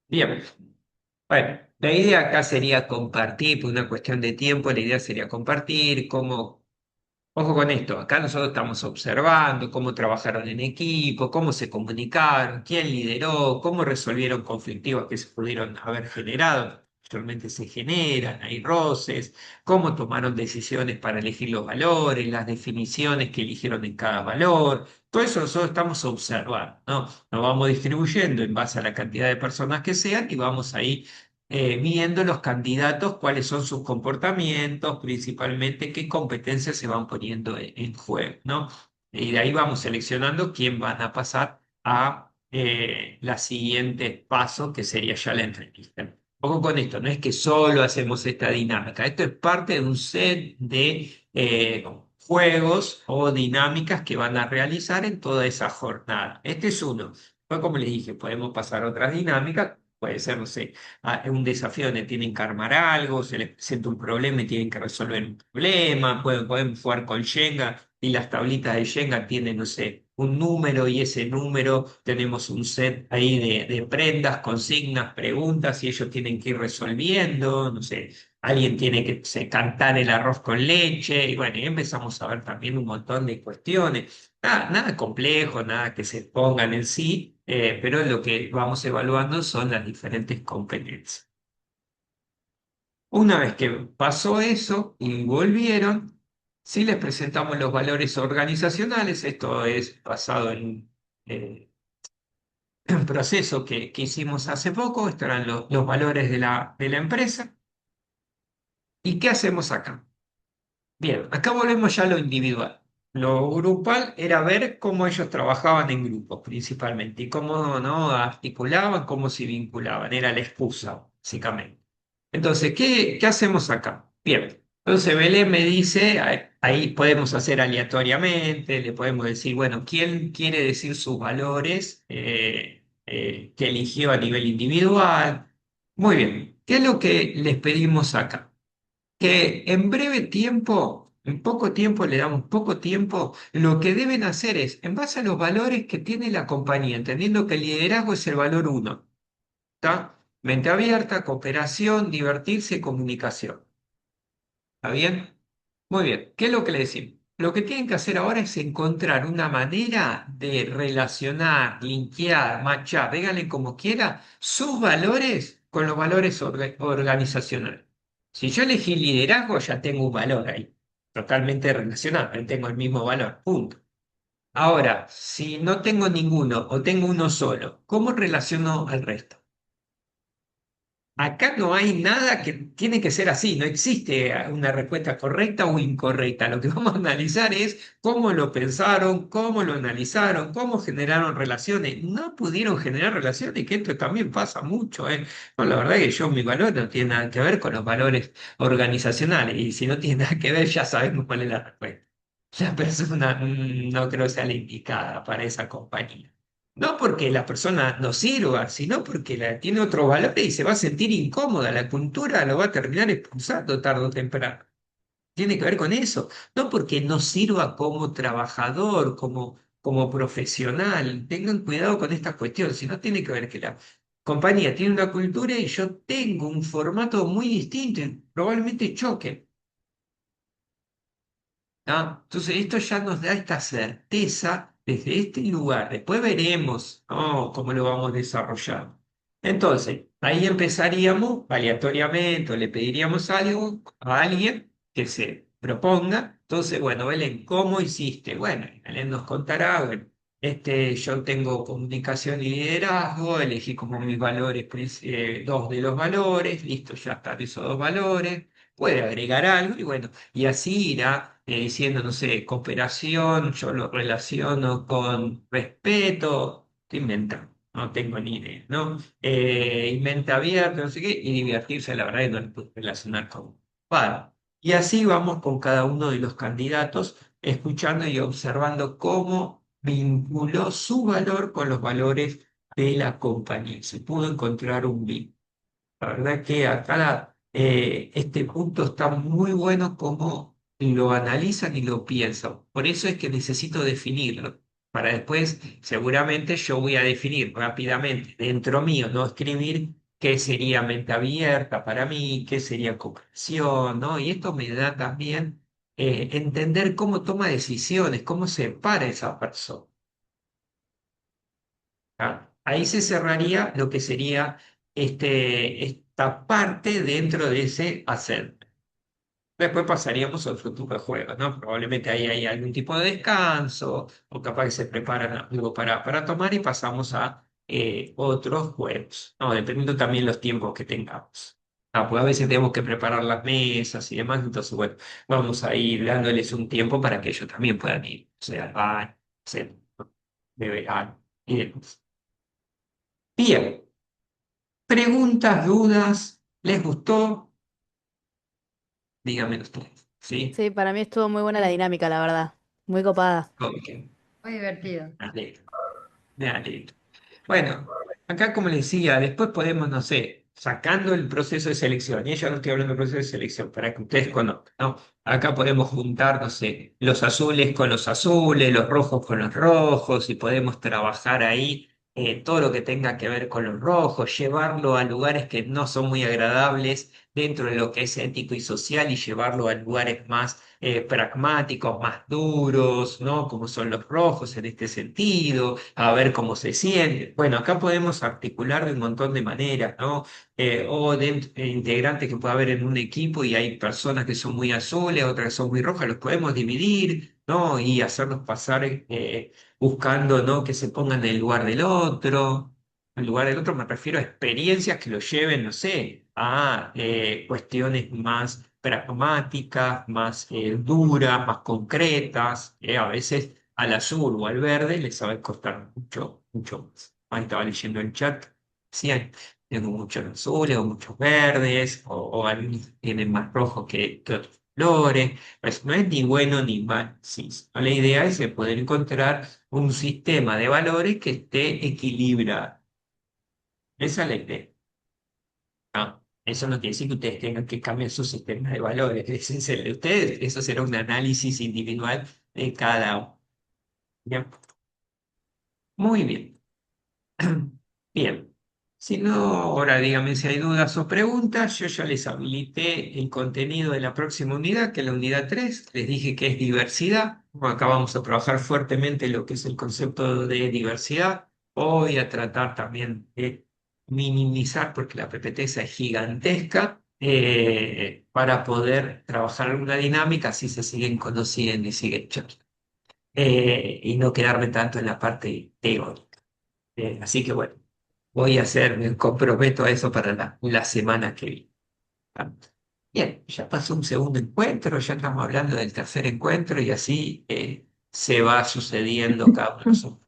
Bien. Bueno, la idea acá sería compartir, por una cuestión de tiempo, la idea sería compartir cómo, ojo con esto, acá nosotros estamos observando cómo trabajaron en equipo, cómo se comunicaron, quién lideró, cómo resolvieron conflictivos que se pudieron haber generado, actualmente se generan, hay roces, cómo tomaron decisiones para elegir los valores, las definiciones que eligieron en cada valor. Todo eso nosotros estamos observando, ¿no? Nos vamos distribuyendo en base a la cantidad de personas que sean y vamos ahí viendo los candidatos cuáles son sus comportamientos, principalmente qué competencias se van poniendo en juego, ¿no? Y de ahí vamos seleccionando quién van a pasar a la siguiente paso, que sería ya la entrevista. Ojo con esto, no es que solo hacemos esta dinámica, esto es parte de un set de juegos o dinámicas que van a realizar en toda esa jornada. Este es uno. Pues como les dije, podemos pasar a otras dinámicas, puede ser, no sé, un desafío donde tienen que armar algo, se les presenta un problema y tienen que resolver un problema, pueden jugar con Shenga y las tablitas de Shenga tienen, no sé, un número y ese número tenemos un set ahí de prendas, consignas, preguntas y ellos tienen que ir resolviendo, no sé, alguien tiene que cantar el arroz con leche y bueno, y empezamos a ver también un montón de cuestiones. Nada complejo, nada que se pongan en sí, pero lo que vamos evaluando son las diferentes competencias. Una vez que pasó eso y volvieron, si les presentamos los valores organizacionales, esto es basado en un proceso que hicimos hace poco, estos eran los valores de la empresa. ¿Y qué hacemos acá? Bien, acá volvemos ya a lo individual. Lo grupal era ver cómo ellos trabajaban en grupos principalmente y cómo no articulaban, cómo se vinculaban. Era la excusa, básicamente. Entonces, ¿qué hacemos acá? Bien, entonces Belén me dice, ahí podemos hacer aleatoriamente, le podemos decir, bueno, ¿quién quiere decir sus valores que eligió a nivel individual? Muy bien, ¿qué es lo que les pedimos acá? Que en breve tiempo, en poco tiempo, le damos poco tiempo, lo que deben hacer es, en base a los valores que tiene la compañía, entendiendo que el liderazgo es el valor uno, ¿está? Mente abierta, cooperación, divertirse, comunicación. ¿Está bien? Muy bien. ¿Qué es lo que le decimos? Lo que tienen que hacer ahora es encontrar una manera de relacionar, linkear, matchar, díganle como quiera, sus valores con los valores organizacionales. Si yo elegí liderazgo, ya tengo un valor ahí, totalmente relacionado, tengo el mismo valor, punto. Ahora, si no tengo ninguno o tengo uno solo, ¿cómo relaciono al resto? acá no hay nada que tiene que ser así, no existe una respuesta correcta o incorrecta. Lo que vamos a analizar es cómo lo pensaron, cómo lo analizaron, cómo generaron relaciones. No pudieron generar relaciones, que esto también pasa mucho, ¿eh? Bueno, la verdad que yo, mi valor no tiene nada que ver con los valores organizacionales, y si no tiene nada que ver, ya sabemos cuál es la respuesta. La persona no creo sea la indicada para esa compañía. No porque la persona no sirva, sino porque tiene otros valores y se va a sentir incómoda. La cultura lo va a terminar expulsando tarde o temprano. Tiene que ver con eso. No porque no sirva como trabajador, como profesional. Tengan cuidado con esta cuestión, sino tiene que ver que la compañía tiene una cultura y yo tengo un formato muy distinto y probablemente choque. ¿Ah? Entonces, esto ya nos da esta certeza desde este lugar. Después veremos, ¿no?, cómo lo vamos desarrollando. Entonces, ahí empezaríamos aleatoriamente, o le pediríamos algo a alguien que se proponga. Entonces, bueno, Belén, ¿cómo hiciste? Bueno, Belén nos contará, bueno, yo tengo comunicación y liderazgo, elegí como mis valores, dos de los valores, listo, ya están esos dos valores, puede agregar algo y bueno. Y así irá diciendo, no sé, cooperación, yo lo relaciono con respeto, estoy inventando, no tengo ni idea, ¿no? Mente abierta, no sé qué, y divertirse, la verdad que no le puedo relacionar con para. Y así vamos con cada uno de los candidatos, escuchando y observando cómo vinculó su valor con los valores de la compañía. Se pudo encontrar un vínculo. La verdad que acá este punto está muy bueno como lo analizan y lo piensan. Por eso es que necesito definirlo. Para después, seguramente yo voy a definir rápidamente dentro mío, no escribir qué sería mente abierta para mí, qué sería cooperación, ¿no? Y esto me da también entender cómo toma decisiones, cómo se para esa persona. ¿Ah? Ahí se cerraría lo que sería esta parte dentro de ese hacer. Después pasaríamos a otro tipo de juegos, ¿no? Probablemente ahí hay algún tipo de descanso, o capaz que se preparan algo para tomar y pasamos a otros juegos, ¿no? Dependiendo también los tiempos que tengamos. Pues a veces tenemos que preparar las mesas y demás, entonces, bueno, vamos a ir dándoles un tiempo para que ellos también puedan ir, o sea, al baño, hacer, beber algo y demás. Bien, preguntas, dudas, ¿les gustó? Díganme ustedes, ¿sí? Sí, para mí estuvo muy buena la dinámica, la verdad. Muy copada. Ok, Muy divertido. me alegro, me alegro. Bueno, acá como les decía, después podemos, no sé, sacando el proceso de selección, y yo no estoy hablando del proceso de selección, para que ustedes conozcan, ¿no? Acá podemos juntar, no sé, los azules con los azules, los rojos con los rojos, y podemos trabajar ahí todo lo que tenga que ver con los rojos, llevarlo a lugares que no son muy agradables dentro de lo que es ético y social, y llevarlo a lugares más pragmáticos, más duros, ¿no? Como son los rojos en este sentido, a ver cómo se siente. Bueno, acá podemos articular de un montón de maneras, ¿no? O integrantes que puede haber en un equipo y hay personas que son muy azules, otras que son muy rojas, los podemos dividir, ¿no? Y hacerlos pasar buscando, ¿no?, que se pongan en el lugar del otro. En lugar del otro me refiero a experiencias que lo lleven, no sé, a cuestiones más pragmáticas, más duras, más concretas. A veces al azul o al verde les sabe costar mucho, mucho más. Ahí estaba leyendo el chat. Sí, tengo muchos azules o muchos verdes, o algunos tienen más rojos que otros colores. Pues no es ni bueno ni mal, sí. La idea es de poder encontrar un sistema de valores que esté equilibrado. Esa es la idea. No, eso no quiere decir que ustedes tengan que cambiar su sistema de valores. Ese es el de ustedes, eso será un análisis individual de cada uno. ¿Bien? Muy bien. Bien. Si no, ahora díganme si hay dudas o preguntas. Yo ya les habilité el contenido de la próxima unidad, que es la unidad 3. Les dije que es diversidad. Bueno, acá vamos a trabajar fuertemente lo que es el concepto de diversidad. Voy a tratar también de minimizar, porque la PPT es gigantesca, para poder trabajar alguna dinámica, así se siguen conociendo y siguen charlando. Y no quedarme tanto en la parte teórica. Así que bueno. voy a hacer, me comprometo a eso para la semana que viene. Ah, bien, ya pasó un segundo encuentro, ya estamos hablando del tercer encuentro y así se va sucediendo cada uno.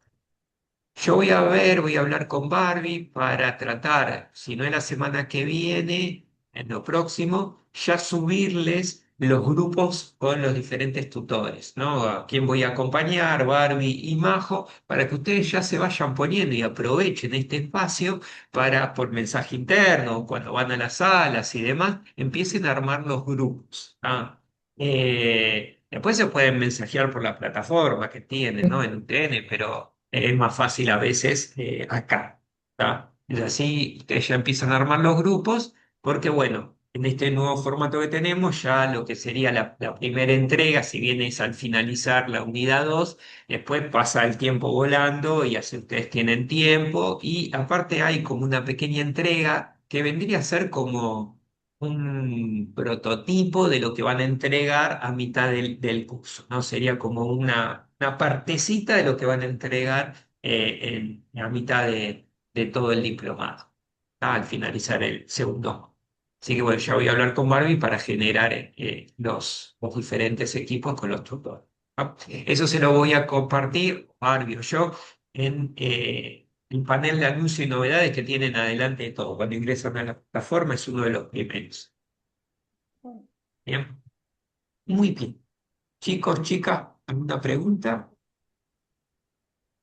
Yo voy a hablar con Barbie para tratar, si no es la semana que viene, en lo próximo, ya subirles los grupos con los diferentes tutores, ¿no? A quién voy a acompañar, Barbie y Majo, para que ustedes ya se vayan poniendo y aprovechen este espacio para, por mensaje interno, cuando van a las salas y demás, empiecen a armar los grupos. ¿Ah? Después se pueden mensajear por la plataforma que tienen, ¿no? En UTN, pero es más fácil a veces acá. ¿Tá? Y así ustedes ya empiezan a armar los grupos, porque bueno, en este nuevo formato que tenemos, ya lo que sería la primera entrega, si bien es al finalizar la unidad 2, después pasa el tiempo volando y así ustedes tienen tiempo. Y aparte hay como una pequeña entrega que vendría a ser como un prototipo de lo que van a entregar a mitad del curso, ¿no? Sería como una partecita de lo que van a entregar a mitad de todo el diplomado, ¿tá? Al finalizar el segundo. Así que bueno, ya voy a hablar con Barbie para generar los diferentes equipos con los tutores. ¿Ah? Eso se lo voy a compartir, Barbie o yo, en el panel de anuncios y novedades que tienen adelante de todo. Cuando ingresan a la plataforma es uno de los primeros. Bien, muy bien. Chicos, chicas, ¿alguna pregunta?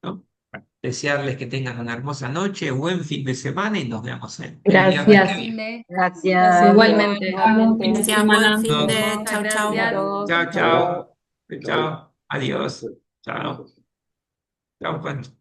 ¿No? Bueno, desearles que tengan una hermosa noche, buen fin de semana y nos vemos el viernes que Gracias. viene. Gracias. Igualmente. Gracias, buen fin de. Chau, Muchas chau. gracias. Chao, chao. Chao. Adiós. Chao. Chao, Juan.